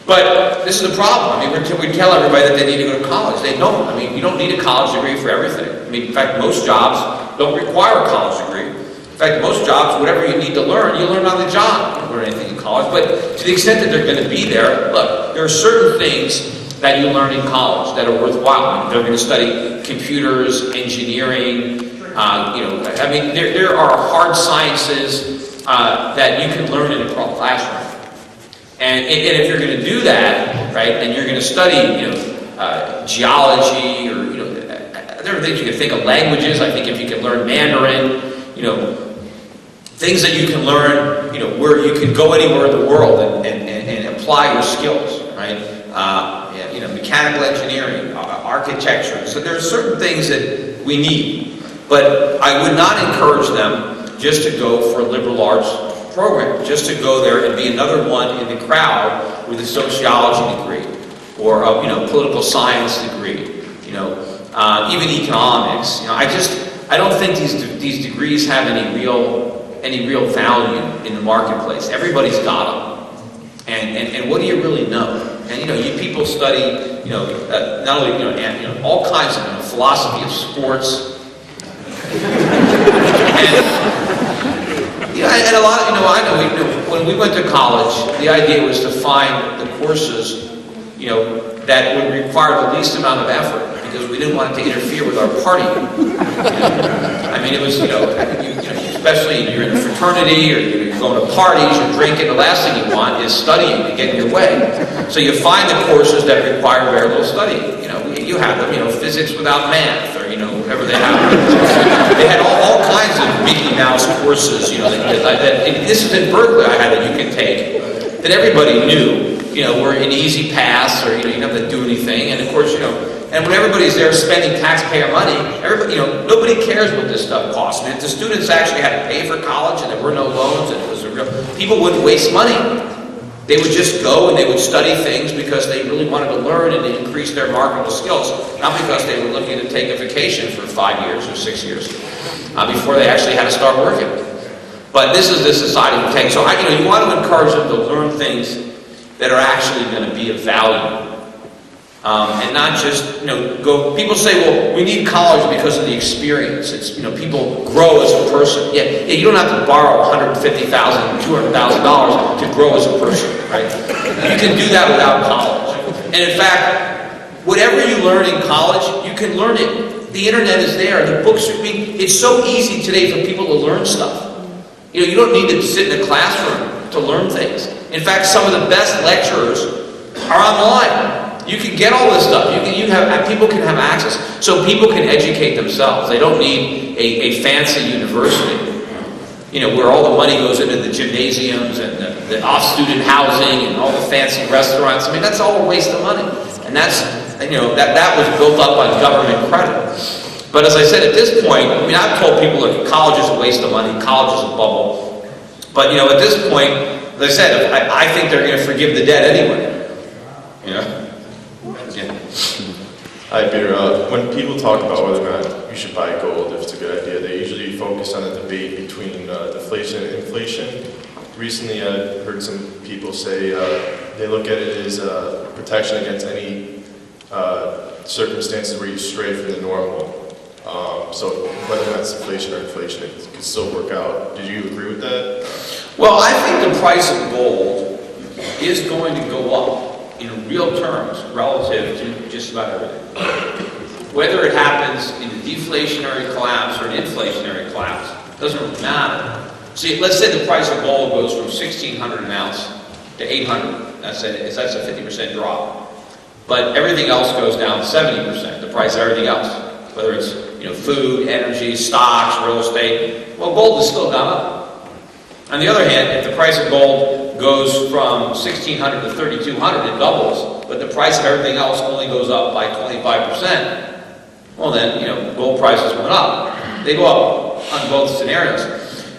But this is the problem. We tell everybody that they need to go to college. They don't. You don't need a college degree for everything. In fact, most jobs don't require a college degree. In fact, most jobs, whatever you need to learn, you learn on the job. You don't learn anything in college. But to the extent that they're going to be there, look, there are certain things that you learn in college that are worthwhile. They're going to study computers, engineering. There are hard sciences that you can learn in a classroom. And if you're going to do that, right, and you're going to study, geology, or there are things you can think of, languages. I think if you can learn Mandarin, things that you can learn, where you can go anywhere in the world and apply your skills, right? Mechanical engineering, architecture. So there are certain things that we need, but I would not encourage them just to go for a liberal arts program, just to go there and be another one in the crowd with a sociology degree or a political science degree, even economics. I don't think these degrees have any real value in the marketplace. Everybody's got them, and what do you really know? And you people study, not only all kinds of philosophy of sports, and a lot. I know when we went to college, the idea was to find the courses, that would require the least amount of effort, because we didn't want it to interfere with our partying. I mean, it was, especially if you're in a fraternity or you're going to parties, you're drinking, the last thing you want is studying to get in your way. So you find the courses that require very little studying. You have them, physics without math, or, whatever they have. They had all kinds of Mickey Mouse courses, this is in Berkeley I had that you can take, that everybody knew, were an easy pass, or, you didn't have to do anything. And of course, and when everybody's there spending taxpayer money, everybody, nobody cares what this stuff costs. And if the students actually had to pay for college and there were no loans and it was people wouldn't waste money. They would just go and they would study things because they really wanted to learn and to increase their marketable skills, not because they were looking to take a vacation for 5 years or 6 years before they actually had to start working. But this is the society we take. So you want to encourage them to learn things that are actually going to be of value. And not just, go, people say, well, we need college because of the experience. It's, people grow as a person. Yeah, you don't have to borrow $150,000, $200,000 to grow as a person, right? You can do that without college. And in fact, whatever you learn in college, you can learn it. The internet is there. The books are it's so easy today for people to learn stuff. You don't need to sit in a classroom to learn things. In fact, some of the best lecturers are online. You can get all this stuff. People can have access, so people can educate themselves. They don't need a fancy university, where all the money goes into the gymnasiums and the off-student housing and all the fancy restaurants. I mean, that's all a waste of money, and that's that was built up on government credit. But as I said, at this point, I've told people, look, college is a waste of money. College is a bubble. But at this point, as I said, I think they're going to forgive the debt anyway. Hi, Peter. When people talk about whether or not you should buy gold, if it's a good idea, they usually focus on the debate between deflation and inflation. Recently, I heard some people say they look at it as protection against any circumstances where you stray from the normal. So whether that's deflation or inflation, it can still work out. Did you agree with that? Well, I think the price of gold is going to go up in real terms relative to just about everything. Whether it happens in a deflationary collapse or an inflationary collapse, doesn't really matter. See, let's say the price of gold goes from $1,600 an ounce to $800. That's a 50% drop. But everything else goes down 70%, the price of everything else. Whether it's food, energy, stocks, real estate. Well, gold has still gone up. On the other hand, if the price of gold goes from $1,600 to $3,200, it doubles, but the price of everything else only goes up by 25%, well then, gold prices went up. They go up on both scenarios.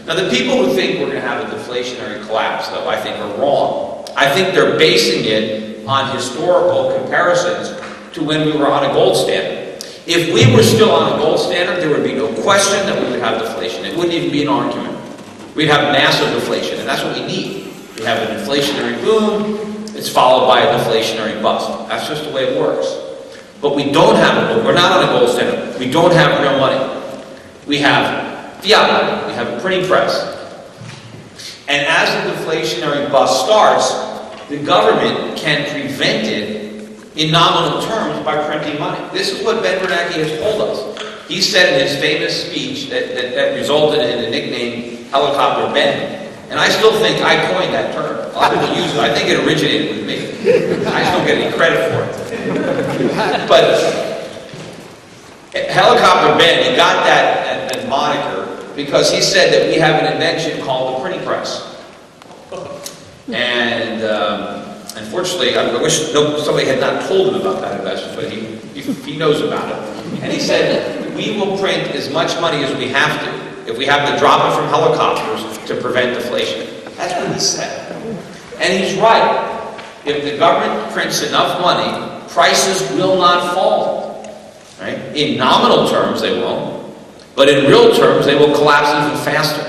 Now, the people who think we're going to have a deflationary collapse, though, I think are wrong. I think they're basing it on historical comparisons to when we were on a gold standard. If we were still on a gold standard, there would be no question that we would have deflation. It wouldn't even be an argument. We'd have massive deflation, and that's what we need. We have an inflationary boom, it's followed by a deflationary bust. That's just the way it works. But we don't have it. We're not on a gold standard. We don't have real money. We have fiat money. We have a printing press. And as the deflationary bust starts, the government can prevent it in nominal terms by printing money. This is what Ben Bernanke has told us. He said in his famous speech that resulted in the nickname Helicopter Ben. And I still think I coined that term. A lot of people use it. I think it originated with me. I just don't get any credit for it. But Helicopter Ben, he got that moniker because he said that we have an invention called the printing press. And unfortunately, I wish somebody had not told him about that invention, but he knows about it. And he said, we will print as much money as we have to, if we have to drop it from helicopters to prevent deflation. That's what he said. And he's right. If the government prints enough money, prices will not fall. Right? In nominal terms, they won't. But in real terms, they will collapse even faster.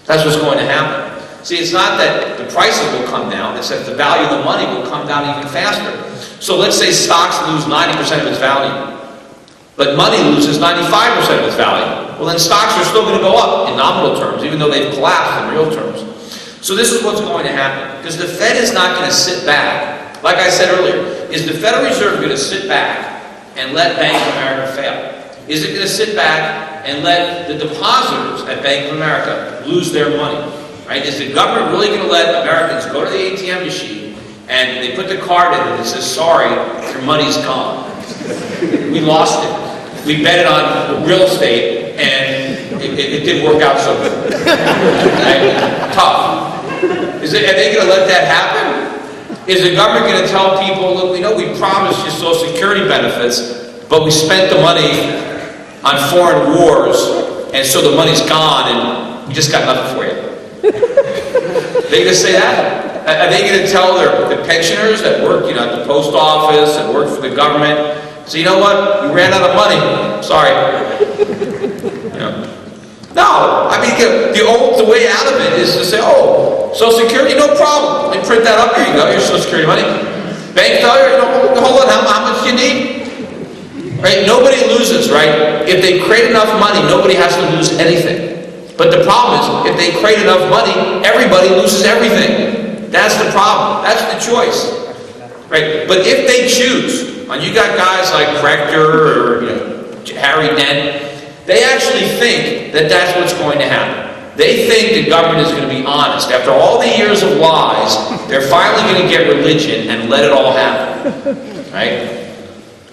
That's what's going to happen. See, it's not that the prices will come down, it's that the value of the money will come down even faster. So let's say stocks lose 90% of its value, but money loses 95% of its value. Well, then stocks are still going to go up in nominal terms, even though they've collapsed in real terms. So this is what's going to happen, because the Fed is not going to sit back. Like I said earlier, is the Federal Reserve going to sit back and let Bank of America fail? Is it going to sit back and let the depositors at Bank of America lose their money? Right? Is the government really going to let Americans go to the ATM machine and they put the card in and it says, sorry, your money's gone. We lost it. We bet it on real estate and it didn't work out so good. Right? Tough. Are they going to let that happen? Is the government going to tell people, look, we know we promised you Social Security benefits, but we spent the money on foreign wars, and so the money's gone and we just got nothing for you? Are they going to say that? Are they going to tell the pensioners that work, at the post office and work for the government, so you know what, we ran out of money, sorry. No, I mean, the way out of it is to say, oh, Social Security, no problem. Let me print that up, here you go, your Social Security money. Bank failure, hold on, how much do you need? Right? Nobody loses, right? If they create enough money, nobody has to lose anything. But the problem is, if they create enough money, everybody loses everything. That's the problem. That's the choice. Right? But if they choose, and you got guys like Rector or Harry Dent, they actually think that that's what's going to happen. They think the government is going to be honest. After all the years of lies, they're finally going to get religion and let it all happen. Right?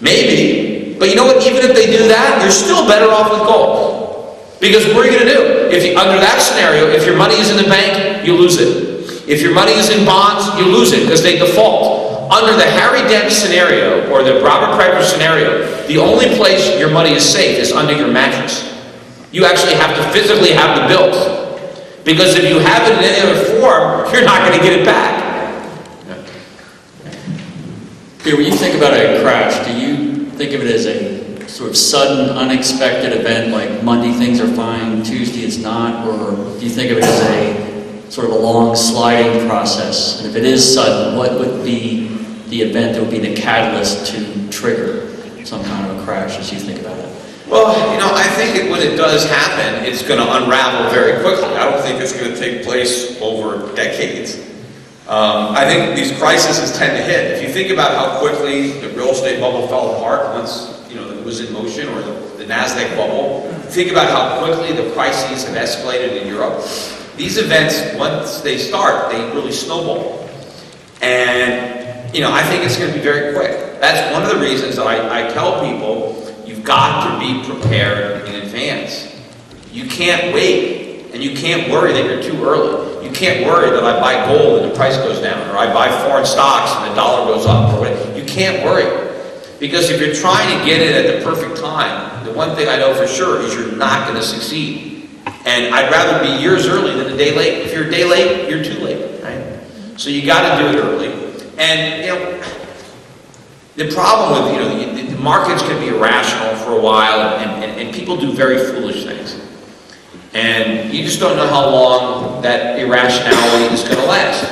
Maybe. But you know what? Even if they do that, you're still better off with gold. Because what are you going to do? Under that scenario, if your money is in the bank, you lose it. If your money is in bonds, you lose it because they default. Under the Harry Dent scenario or the Robert Prechter scenario, the only place your money is safe is under your mattress. You actually have to physically have the bills. Because if you have it in any other form, you're not going to get it back. Peter, when you think about a crash, do you think of it as a sort of sudden, unexpected event, like Monday things are fine, Tuesday it's not, or do you think of it as a sort of a long sliding process? And if it is sudden, what would be the event that would be the catalyst to trigger some kind of a crash as you think about it? Well, I think when it does happen, it's going to unravel very quickly. I don't think it's going to take place over decades. I think these crises tend to hit. If you think about how quickly the real estate bubble fell apart once it was in motion, or the NASDAQ bubble, think about how quickly the crises have escalated in Europe. These events, once they start, they really snowball. And I think it's going to be very quick. That's one of the reasons that I tell people, you've got to be prepared in advance. You can't wait, and you can't worry that you're too early. You can't worry that I buy gold and the price goes down, or I buy foreign stocks and the dollar goes up, or whatever. You can't worry. Because if you're trying to get it at the perfect time, the one thing I know for sure is you're not going to succeed. And I'd rather be years early than a day late. If you're a day late, you're too late, right? So you got to do it early. And, the problem with, the markets can be irrational for a while, and people do very foolish things. And you just don't know how long that irrationality is going to last.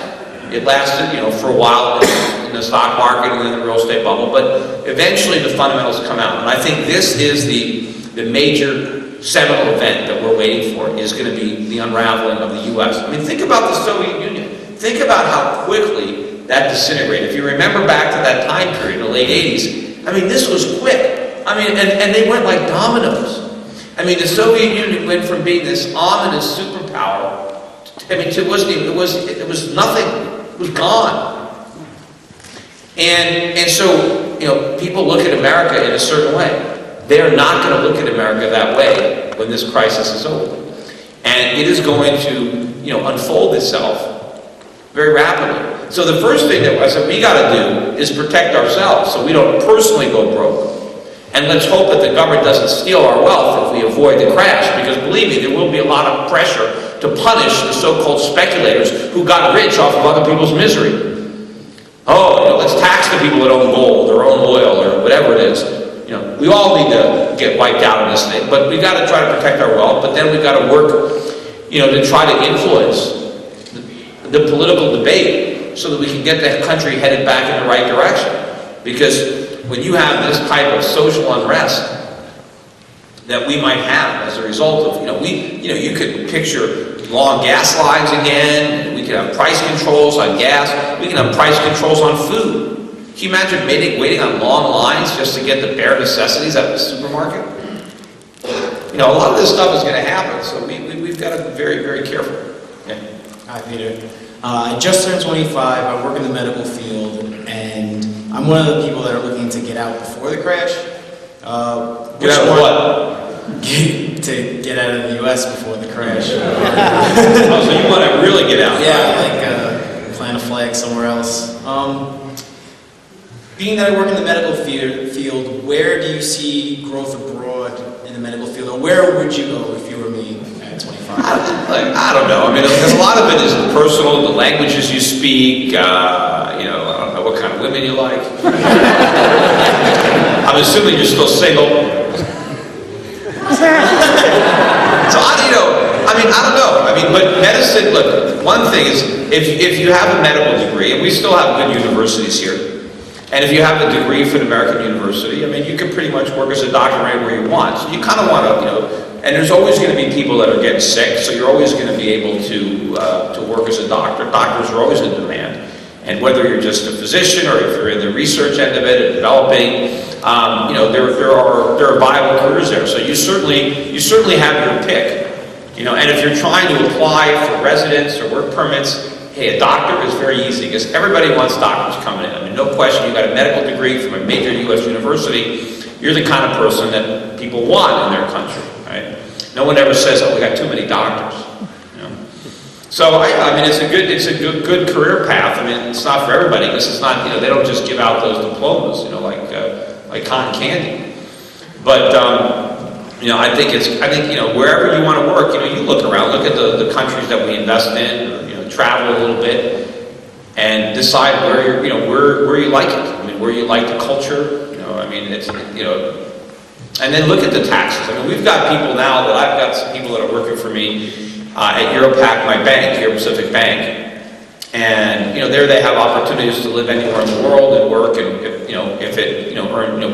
It lasted, for a while in the stock market and then the real estate bubble, but eventually the fundamentals come out. And I think this is the major seminal event that we're waiting for, is going to be the unraveling of the U.S. I mean, think about the Soviet Union. Think about how quickly that disintegrated. If you remember back to that time period in the late 80s, I mean, this was quick. I mean, and they went like dominoes. I mean, the Soviet Union went from being this ominous superpower, it was nothing. It was gone. And so, people look at America in a certain way. They're not going to look at America that way when this crisis is over. And it is going to, unfold itself very rapidly. So the first thing that we got to do is protect ourselves so we don't personally go broke. And let's hope that the government doesn't steal our wealth if we avoid the crash, because believe me, there will be a lot of pressure to punish the so-called speculators who got rich off of other people's misery. Oh, let's tax the people that own gold or own oil or whatever it is. we all need to get wiped out in this thing, but we got to try to protect our wealth, but then we got to work, to try to influence the political debate so that we can get the country headed back in the right direction. Because when you have this type of social unrest that we might have as a result of, you could picture long gas lines again, we could have price controls on gas, we can have price controls on food. Can you imagine waiting on long lines just to get the bare necessities at the supermarket? A lot of this stuff is going to happen, so we've got to be very, very careful. Yeah. Hi, Peter. I just turned 25. I work in the medical field, and I'm one of the people that are looking to get out before the crash. Get out of what? To get out of the U.S. before the crash. Oh, so you want to really get out? Yeah, plant a flag somewhere else. Being that I work in the medical field, where do you see growth abroad in the medical field, or where would you go if you were me at 25? I don't know. I mean, a lot of it is personal, the languages you speak, I don't know what kind of women you like. I'm assuming you're still single. So, I don't know. But medicine, look, one thing is, if you have a medical degree, and we still have good universities here, and if you have a degree from an American university, you can pretty much work as a doctor anywhere you want. So you kind of want to, and there's always going to be people that are getting sick, so you're always going to be able to work as a doctor. Doctors are always in demand. And whether you're just a physician or if you're in the research end of it and developing, there are viable careers there. So you certainly have your pick. And if you're trying to apply for residence or work permits, hey, a doctor is very easy because everybody wants doctors coming in. No question, you got a medical degree from a major U.S. university, you're the kind of person that people want in their country, right? No one ever says, oh, we got too many doctors. So, it's a good career path. It's not for everybody because it's not, they don't just give out those diplomas, like cotton candy. But, I think wherever you want to work, you look around, look at the countries that we invest in, travel a little bit, and decide where you like it. Where you like the culture. And then look at the taxes. We've got people now that I've got some people that are working for me at Europac, my bank, Euro Pacific Bank, and there they have opportunities to live anywhere in the world and work, and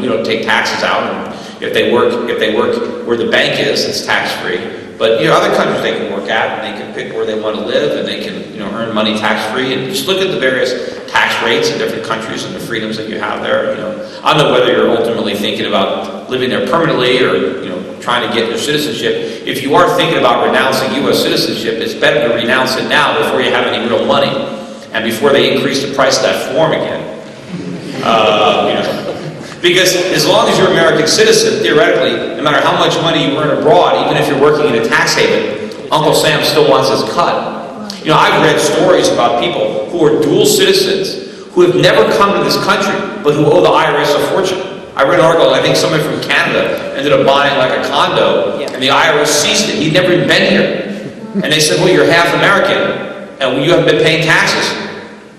we don't take taxes out. And if they work where the bank is, it's tax free. But other countries they can work at, and they can pick where they want to live, and they can earn money tax free. And just look at the various tax rates in different countries and the freedoms that you have there. I don't know whether you're ultimately thinking about living there permanently or trying to get your citizenship. If you are thinking about renouncing U.S. citizenship, it's better to renounce it now before you have any real money and before they increase the price of that form again. Because as long as you're an American citizen, theoretically, no matter how much money you earn abroad, even if you're working in a tax haven, Uncle Sam still wants his cut. I've read stories about people who are dual citizens who have never come to this country, but who owe the IRS a fortune. I read an article, I think somebody from Canada ended up buying like a condo, and the IRS seized it. He'd never even been here. And they said, well, you're half American, and you haven't been paying taxes.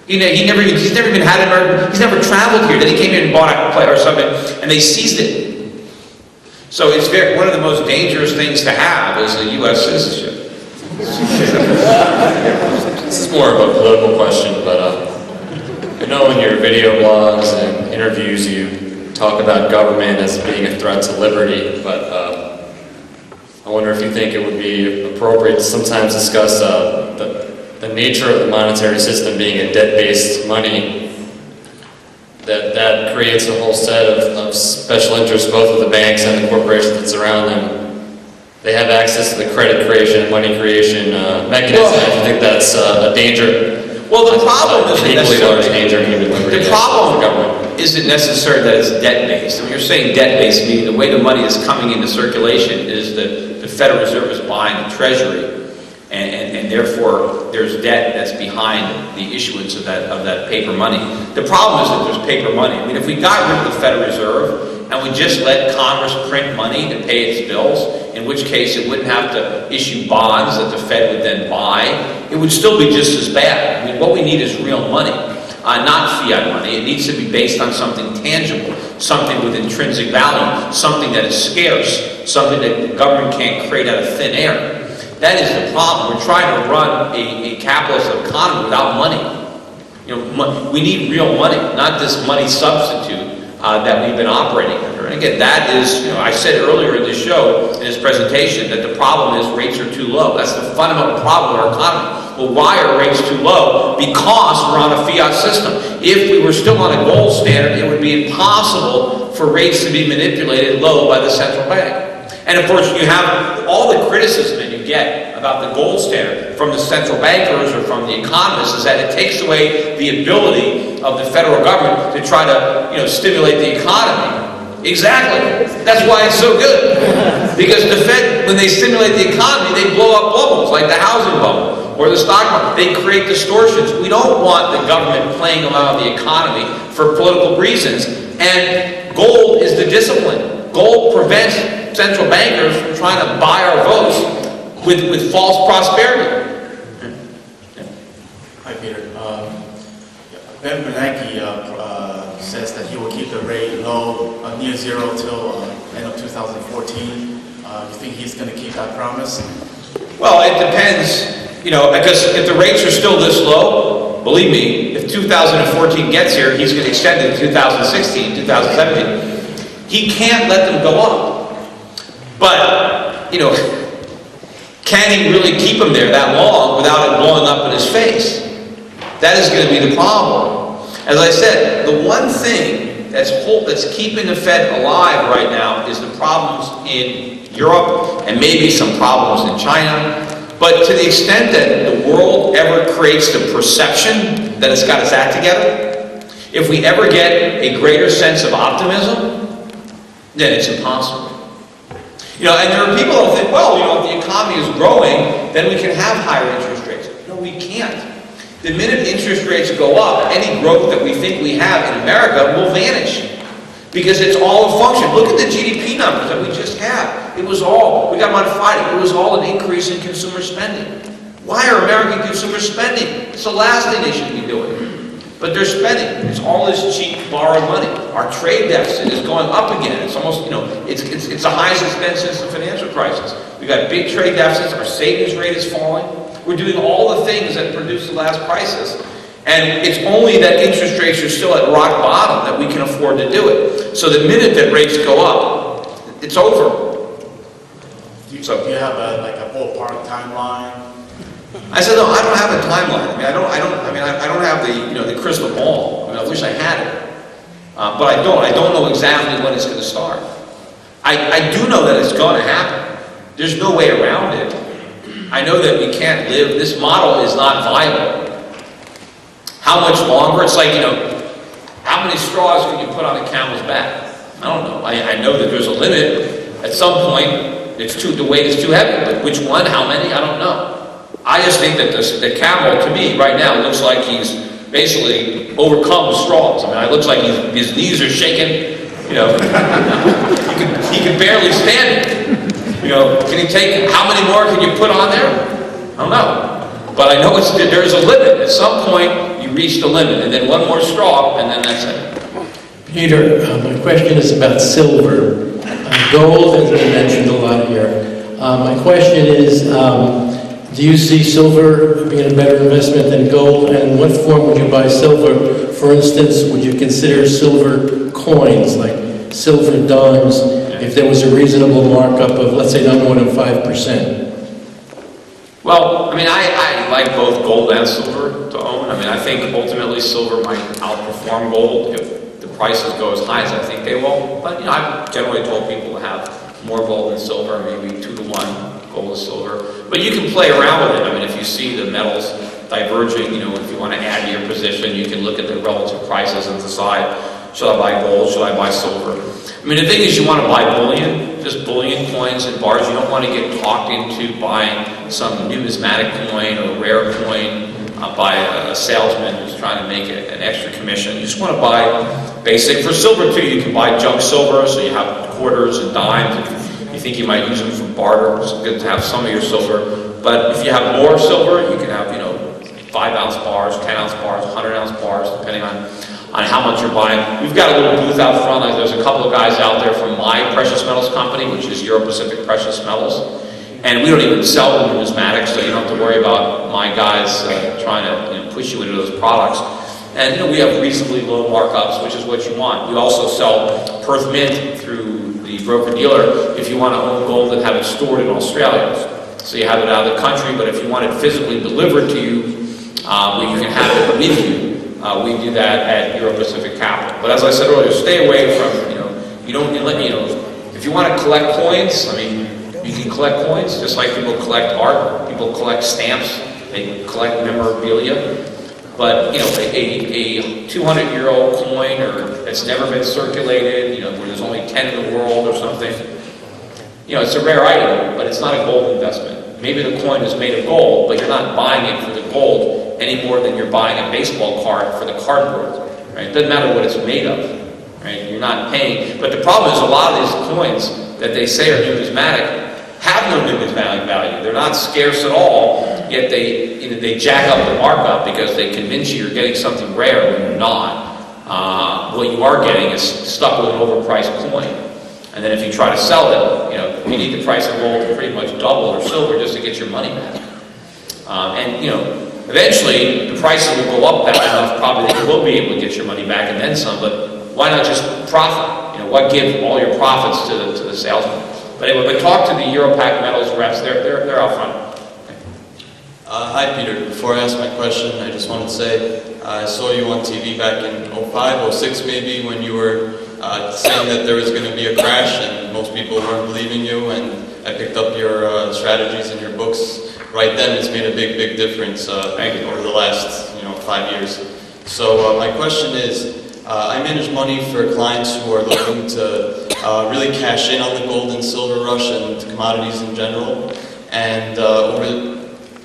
He's never even had he's never traveled here. Then he came here and bought a place or something, and they seized it. So it's one of the most dangerous things to have is a U.S. citizenship. This is more of a political question, but I know in your video blogs and interviews you talk about government as being a threat to liberty, but I wonder if you think it would be appropriate to sometimes discuss the nature of the monetary system being a debt-based money, that creates a whole set of special interests, both with the banks and the corporations that surround them. They have access to the credit creation, money creation mechanism. I think that's a danger. Well, the problem isn't necessarily danger to human liberty. The problem isn't necessarily that it's debt-based. When you're saying debt-based, meaning the way the money is coming into circulation is that the Federal Reserve is buying the Treasury. And therefore, there's debt that's behind the issuance of that paper money. The problem is that there's paper money. If we got rid of the Federal Reserve and we just let Congress print money to pay its bills, in which case it wouldn't have to issue bonds that the Fed would then buy, it would still be just as bad. What we need is real money, not fiat money. It needs to be based on something tangible, something with intrinsic value, something that is scarce, something that the government can't create out of thin air. That is the problem. We're trying to run a capitalist economy without money. We need real money, not this money substitute that we've been operating under. And again, that is, I said earlier in this show, in this presentation, that the problem is rates are too low. That's the fundamental problem of our economy. Well, why are rates too low? Because we're on a fiat system. If we were still on a gold standard, it would be impossible for rates to be manipulated low by the central bank. And of course, you have all the criticism that you get about the gold standard from the central bankers or from the economists is that it takes away the ability of the federal government to try to, stimulate the economy. Exactly. That's why it's so good. Because the Fed, when they stimulate the economy, they blow up bubbles like the housing bubble or the stock market. They create distortions. We don't want the government playing around the economy for political reasons. And gold is the discipline. Gold prevents central bankers from trying to buy our votes with false prosperity. Hi, Peter. Ben Bernanke says that he will keep the rate low, near zero till end of 2014. You think he's going to keep that promise? Well, it depends, because if the rates are still this low, believe me, if 2014 gets here, he's going to extend it to 2016, 2017. He can't let them go up. But, can he really keep them there that long without it blowing up in his face? That is going to be the problem. As I said, the one thing that's keeping the Fed alive right now is the problems in Europe and maybe some problems in China. But to the extent that the world ever creates the perception that it's got its act together, if we ever get a greater sense of optimism, then it's impossible. And there are people who think, well, if the economy is growing, then we can have higher interest rates. No, we can't. The minute interest rates go up, any growth that we think we have in America will vanish. Because it's all a function. Look at the GDP numbers that we just had. We got modified. It was all an increase in consumer spending. Why are American consumers spending? It's the last thing they should be doing. But they're spending. It's all this cheap borrowed money. Our trade deficit is going up again. It's almost, it's the highest it's been since the financial crisis. We've got big trade deficits. Our savings rate is falling. We're doing all the things that produced the last crisis. And it's only that interest rates are still at rock bottom that we can afford to do it. So the minute that rates go up, it's over. Do you have a ballpark timeline? I said, no, I don't have a timeline. I don't have the crystal ball. I wish I had it. But I don't. I don't know exactly when it's going to start. I do know that it's going to happen. There's no way around it. I know that we can't live. This model is not viable. How much longer? It's like, how many straws can you put on a camel's back? I don't know. I know that there's a limit. At some point, the weight is too heavy. But which one? How many? I don't know. I just think that the camel, to me, right now, looks like he's basically overcome the straws. It looks like his knees are shaking. He can barely stand it. Can he take, how many more can you put on there? I don't know. But I know there's a limit. At some point, you reach the limit, and then one more straw, and then that's it. Peter, my question is about silver. Gold has been mentioned a lot here. My question is, do you see silver being a better investment than gold? And in what form would you buy silver? For instance, would you consider silver coins, like silver dimes, if there was a reasonable markup of, let's say, not more than 5%? Well, I like both gold and silver to own. I think ultimately silver might outperform gold if the prices go as high as I think they will. But, I've generally told people to have more gold than silver, maybe 2 to 1 gold and silver. But you can play around with it. If you see the metals diverging, if you want to add to your position, you can look at the relative prices and decide, should I buy gold, should I buy silver? The thing is, you want to buy bullion, just bullion coins and bars. You don't want to get talked into buying some numismatic coin or rare coin by a salesman who's trying to make an extra commission. You just want to buy basic. For silver, too, you can buy junk silver, so you have quarters and dimes. If you think you might use them for barter, it's good to have some of your silver. But if you have more silver, you can have, 5-ounce bars, 10-ounce bars, 100-ounce bars, depending on on how much you're buying. We've got a little booth out front. Like there's a couple of guys out there from my precious metals company, which is Euro Pacific Precious Metals. And we don't even sell numismatics, so you don't have to worry about my guys trying to push you into those products. And we have reasonably low markups, which is what you want. We also sell Perth Mint through the broker-dealer if you want to own gold and have it stored in Australia. So you have it out of the country, but if you want it physically delivered to you, where you can have it with you, we do that at Euro Pacific Capital. But as I said earlier, stay away from, if you want to collect coins, I mean, you can collect coins just like people collect art, people collect stamps, they collect memorabilia. But, a 200-year-old coin or that's never been circulated, where there's only 10 in the world or something, it's a rare item, but it's not a gold investment. Maybe the coin is made of gold, but you're not buying it for the gold any more than you're buying a baseball card for the cardboard, right? It doesn't matter what it's made of, right? You're not paying. But the problem is a lot of these coins that they say are numismatic have no numismatic value. They're not scarce at all, yet they jack up the markup because they convince you you're getting something rare when you're not. What you are getting is stuck with an overpriced coin. And then if you try to sell it, you need the price of gold to pretty much double or silver just to get your money back. Eventually the prices will go up that enough, probably that you will be able to get your money back and then some, but why not just profit? Why give all your profits to the salesman? But anyway, talk to the Europac Metals reps, they're out front. Hi Peter, before I ask my question, I just wanted to say I saw you on TV back in 05, 06 maybe, when you were saying that there was going to be a crash and most people weren't believing you, and I picked up your strategies in your books. Right then, it's made a big difference over the last 5 years. So my question is, I manage money for clients who are looking to really cash in on the gold and silver rush and commodities in general. And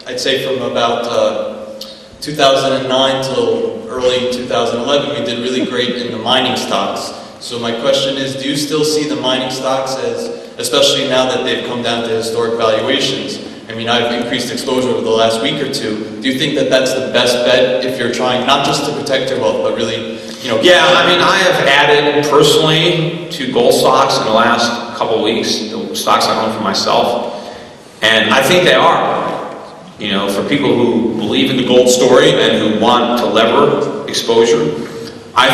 I'd say from about 2009 till early 2011, we did really great in the mining stocks. So my question is, do you still see the mining stocks as, especially now that they've come down to historic valuations? I mean, I've increased exposure over the last week or two. Do you think that that's the best bet if you're trying not just to protect your wealth, but really, Yeah, I mean, I have added personally to gold stocks in the last couple of weeks, the stocks I own for myself, and I think they are. For people who believe in the gold story and who want to lever exposure, I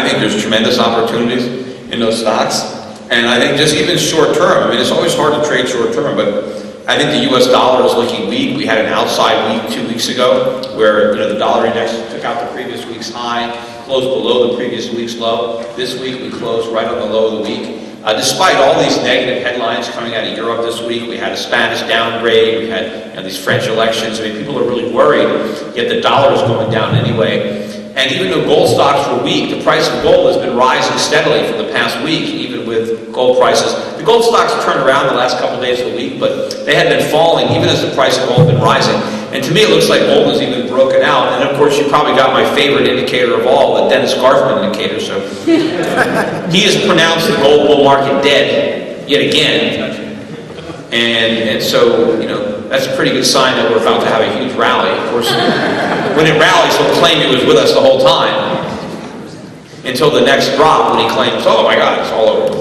think there's tremendous opportunities in those stocks. And I think just even short term, I mean, it's always hard to trade short term, but I think the U.S. dollar is looking weak. We had an outside week 2 weeks ago where the dollar index took out the previous week's high, closed below the previous week's low. This week we closed right on the low of the week. Despite all these negative headlines coming out of Europe this week, we had a Spanish downgrade, we had these French elections. I mean, people are really worried, yet the dollar is going down anyway. And even though gold stocks were weak, the price of gold has been rising steadily for the past week, even with gold prices. The gold stocks have turned around the last couple of days of the week, but they had been falling even as the price of gold had been rising. And to me, it looks like gold has even broken out. And of course, you probably got my favorite indicator of all, the Dennis Garthman indicator. So he has pronounced the gold bull market dead yet again. And so, that's a pretty good sign that we're about to have a huge rally. Of course, when it rallies, he'll claim he was with us the whole time until the next drop when he claims, oh my God, it's all over.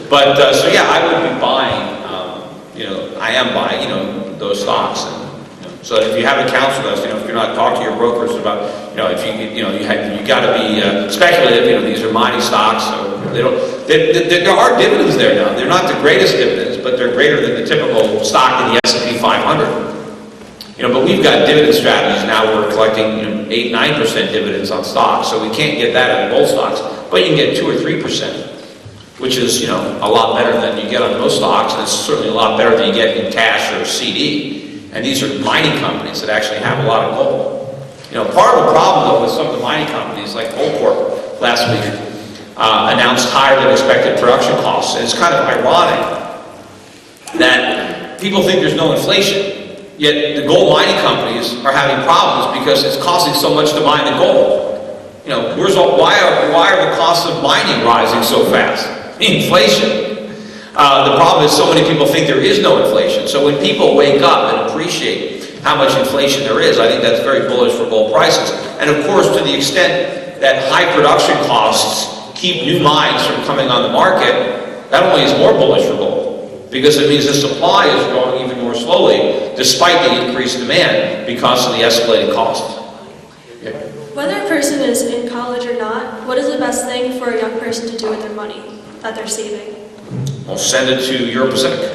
But, so yeah, I would be buying, I am buying, those stocks. And, so if you have accounts with us, if you're not talking to your brokers about, you got to be speculative. These are mining stocks, so there are dividends there now. They're not the greatest dividends, but they're greater than the typical stock in the S&P 500. But we've got dividend strategies now. We're collecting 8-9% dividends on stocks, so we can't get that out of gold stocks, but you can get 2 or 3%, which is a lot better than you get on most stocks, and it's certainly a lot better than you get in cash or CD. And these are mining companies that actually have a lot of gold. Part of the problem though with some of the mining companies, like Goldcorp last week, announced higher than expected production costs. And it's kind of ironic that people think there's no inflation, yet the gold mining companies are having problems because it's costing so much to mine the gold. Why are the costs of mining rising so fast? Inflation. The problem is so many people think there is no inflation. So when people wake up and appreciate how much inflation there is, I think that's very bullish for gold prices. And of course, to the extent that high production costs keep new mines from coming on the market, that only is more bullish for gold, because it means the supply is growing even more slowly despite the increased demand because of the escalating costs. Whether a person is in college or not, what is the best thing for a young person to do with their money that they're saving? Well, send it to Euro Pacific.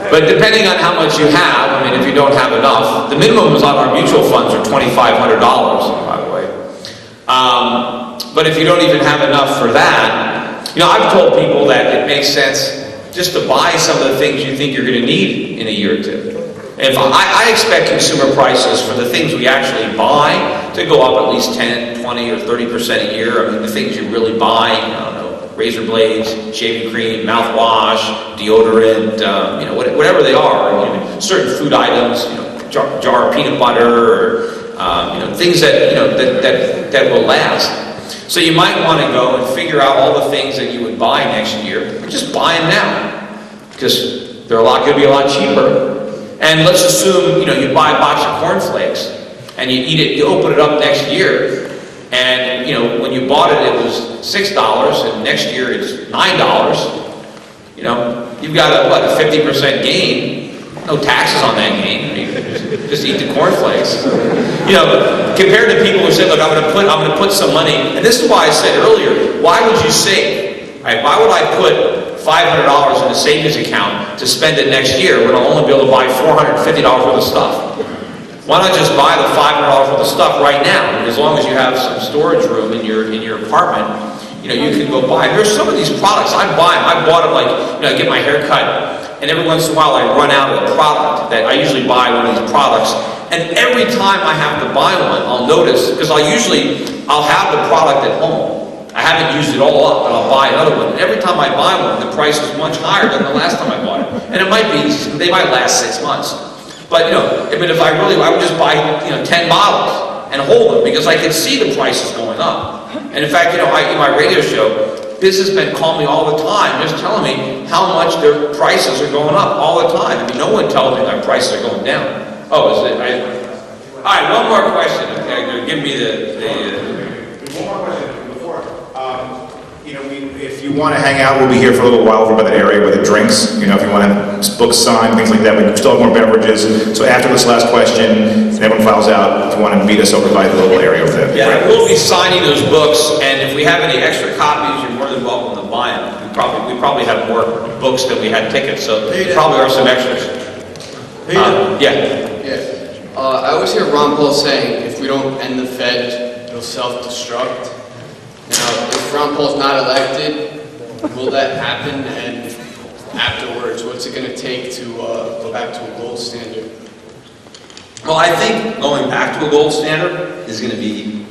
But depending on how much you have, I mean, if you don't have enough, the minimums on our mutual funds are $2,500, by the way. But if you don't even have enough for that, you know, I've told people that it makes sense just to buy some of the things you think you're going to need in a year or two. If I expect consumer prices for the things we actually buy to go up at least 10, 20, or 30% a year. I mean, the things you really buy, I don't know, razor blades, shaving cream, mouthwash, deodorant, you know, whatever they are. You know, certain food items, you know, jar of peanut butter, or you know, things that, you know, that will last. So you might want to go and figure out all the things that you would buy next year, and just buy them now, because they're going to be a lot cheaper. And let's assume, you know, you buy a box of cornflakes and you eat it, you open it up next year, and, you know, when you bought it, it was $6, and next year it's $9. You know, you've got a, what, a 50% gain, no taxes on that gain. Just eat the cornflakes. You know, compared to people who say, look, I'm going to put some money, and this is why I said earlier, why would you save? Right? Why would I put $500 in a savings account to spend it next year when I'll only be able to buy $450 worth of stuff? Why not just buy the $500 worth of stuff right now? And as long as you have some storage room in your apartment, you know, you can go buy. There's some of these products I buy them. I bought them, like, you know, I get my hair cut, and every once in a while I run out of a product that I usually buy one of these products. And every time I have to buy one, I'll notice, because I'll have the product at home. I haven't used it all up, and I'll buy another one. And every time I buy one, the price is much higher than the last time I bought it. And it might be, they might last 6 months. But, you know, I mean, I would just buy, you know, 10 bottles and hold them, because I can see the prices going up. And in fact, you know, in my radio show, businessmen call me all the time, just telling me how much their prices are going up all the time. I mean, no one tells me their prices are going down. Oh, is it? All right, one more question. Okay, give me One more question. You know, if you want to hang out, we'll be here for a little while over by that area with the drinks. You know, if you want to have books signed, things like that, we can still have more beverages. So after this last question, if everyone files out, if you want to meet us over by the little area over there. Yeah, I will be signing those books, and if we have any extra copies, you're more than welcome to buy them. We probably have more books than we had tickets, so there probably are some extras. Yeah. I always hear Ron Paul saying, if we don't end the Fed, it'll self-destruct. Now, if Ron Paul's not elected, will that happen? And afterwards, what's it going to take to go back to a gold standard? Well, I think going back to a gold standard is going to be,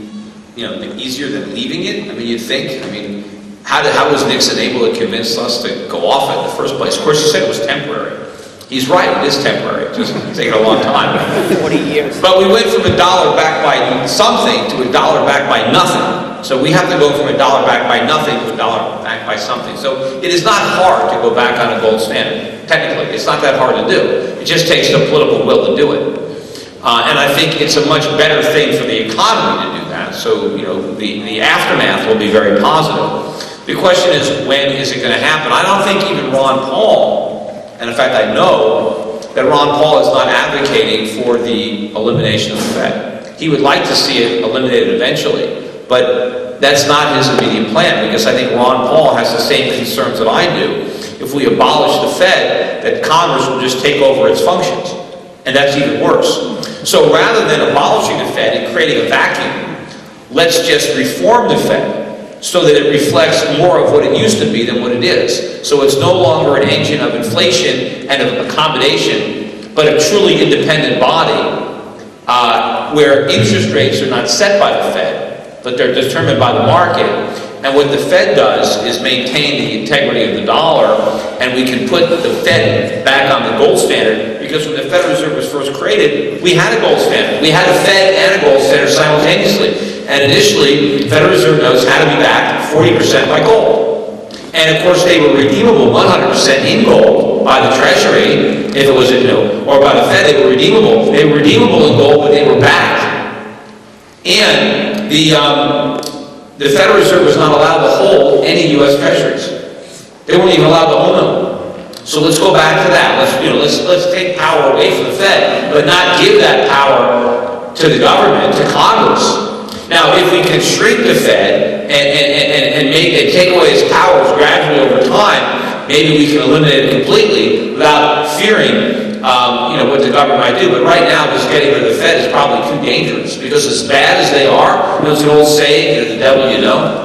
you know, easier than leaving it. I mean, you'd think. I mean, how was Nixon able to convince us to go off it in the first place? Of course, he said it was temporary. He's right, it is temporary. It's just taking a long time. 40 years. But we went from $1 backed by something to $1 backed by nothing. So we have to go from $1 backed by nothing to $1 backed by something. So it is not hard to go back on a gold standard. Technically, it's not that hard to do. It just takes the political will to do it. And I think it's a much better thing for the economy to do that. So, you know, the aftermath will be very positive. The question is, when is it going to happen? I don't think even Ron Paul, and in fact I know that Ron Paul is not advocating for the elimination of the Fed. He would like to see it eliminated eventually, but that's not his immediate plan, because I think Ron Paul has the same concerns that I do. If we abolish the Fed, that Congress will just take over its functions, and that's even worse. So rather than abolishing the Fed and creating a vacuum, let's just reform the Fed so that it reflects more of what it used to be than what it is. So it's no longer an engine of inflation and of accommodation, but a truly independent body where interest rates are not set by the Fed, but they're determined by the market. And what the Fed does is maintain the integrity of the dollar, and we can put the Fed back on the gold standard, because when the Federal Reserve was first created, we had a gold standard. We had a Fed and a gold standard simultaneously. And initially, the Federal Reserve notes had to be backed 40% by gold. And of course, they were redeemable 100% in gold by the Treasury, if it was a note, or by the Fed. They were redeemable. They were redeemable in gold, but they were backed And the Federal Reserve was not allowed to hold any U.S. treasuries. They weren't even allowed to own them. So let's go back to that. Let's take power away from the Fed, but not give that power to the government, to Congress. Now, if we can shrink the Fed and take away its powers gradually over time, maybe we can eliminate it completely without fearing what the government might do. But right now, just getting rid of the Fed is probably too dangerous, because as bad as they are, it's an old saying, the devil you know.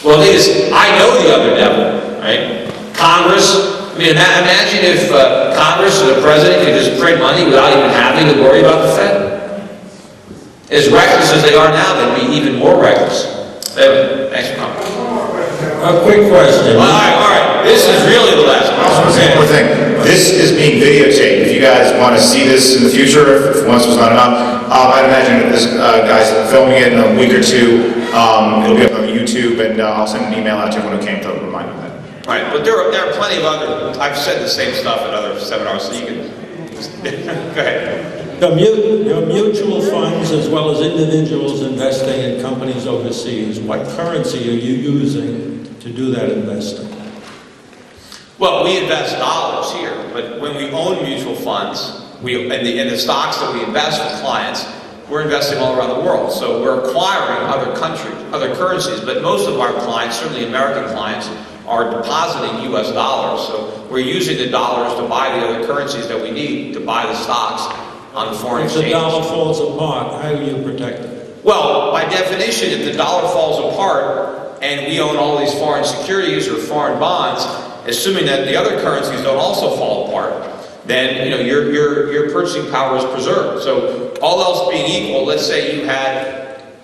Well, the thing is, I know the other devil, right? Congress. I mean, imagine if Congress or the president could just print money without even having to worry about the Fed. As reckless as they are now, they'd be even more reckless. Thanks for coming. A quick question. All right. This is really the last one. I just want to say one more thing. This is being videotaped. If you guys want to see this in the future, if once was not enough, I'd imagine that this guy's filming it in a week or two. It'll be up on YouTube, and I'll send an email out to everyone who came to remind them of that. Right, but there are plenty of other. I've said the same stuff at other seminars, so you can. Go ahead. The mutual funds, as well as individuals investing in companies overseas, what currency are you using to do that investing? Well, we invest dollars here, but when we own mutual funds, in the stocks that we invest with clients, we're investing all around the world. So we're acquiring other countries, other currencies, but most of our clients, certainly American clients, are depositing U.S. dollars. So we're using the dollars to buy the other currencies that we need to buy the stocks on the foreign exchange. If the dollar falls apart, how do you protect it? Well, by definition, if the dollar falls apart and we own all these foreign securities or foreign bonds, assuming that the other currencies don't also fall apart, then your purchasing power is preserved. So all else being equal, let's say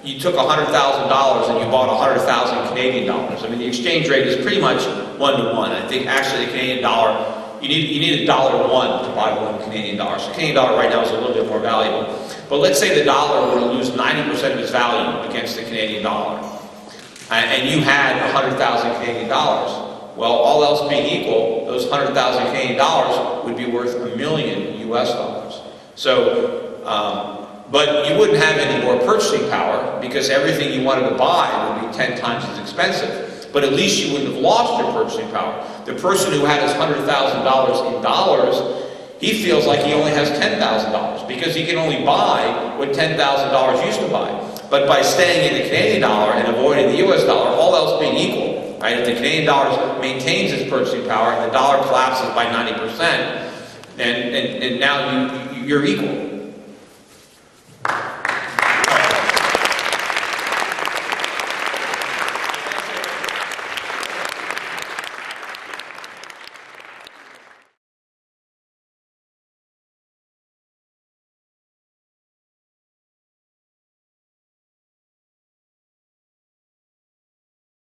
you took $100,000 and you bought 100,000 Canadian dollars. I mean, the exchange rate is pretty much 1-to-1. I think actually the Canadian dollar, you need $1 to buy 1 Canadian dollar. So Canadian dollar right now is a little bit more valuable. But let's say the dollar were to lose 90% of its value against the Canadian dollar, and you had 100,000 Canadian dollars. Well, all else being equal, those 100,000 Canadian dollars would be worth $1 million US dollars. So, but you wouldn't have any more purchasing power, because everything you wanted to buy would be 10 times as expensive. But at least you wouldn't have lost your purchasing power. The person who had his $100,000 in dollars, he feels like he only has $10,000, because he can only buy what $10,000 used to buy. But by staying in the Canadian dollar and avoiding the US dollar, all else being equal, right? If the Canadian dollar maintains its purchasing power and the dollar collapses by 90%, and now you're equal.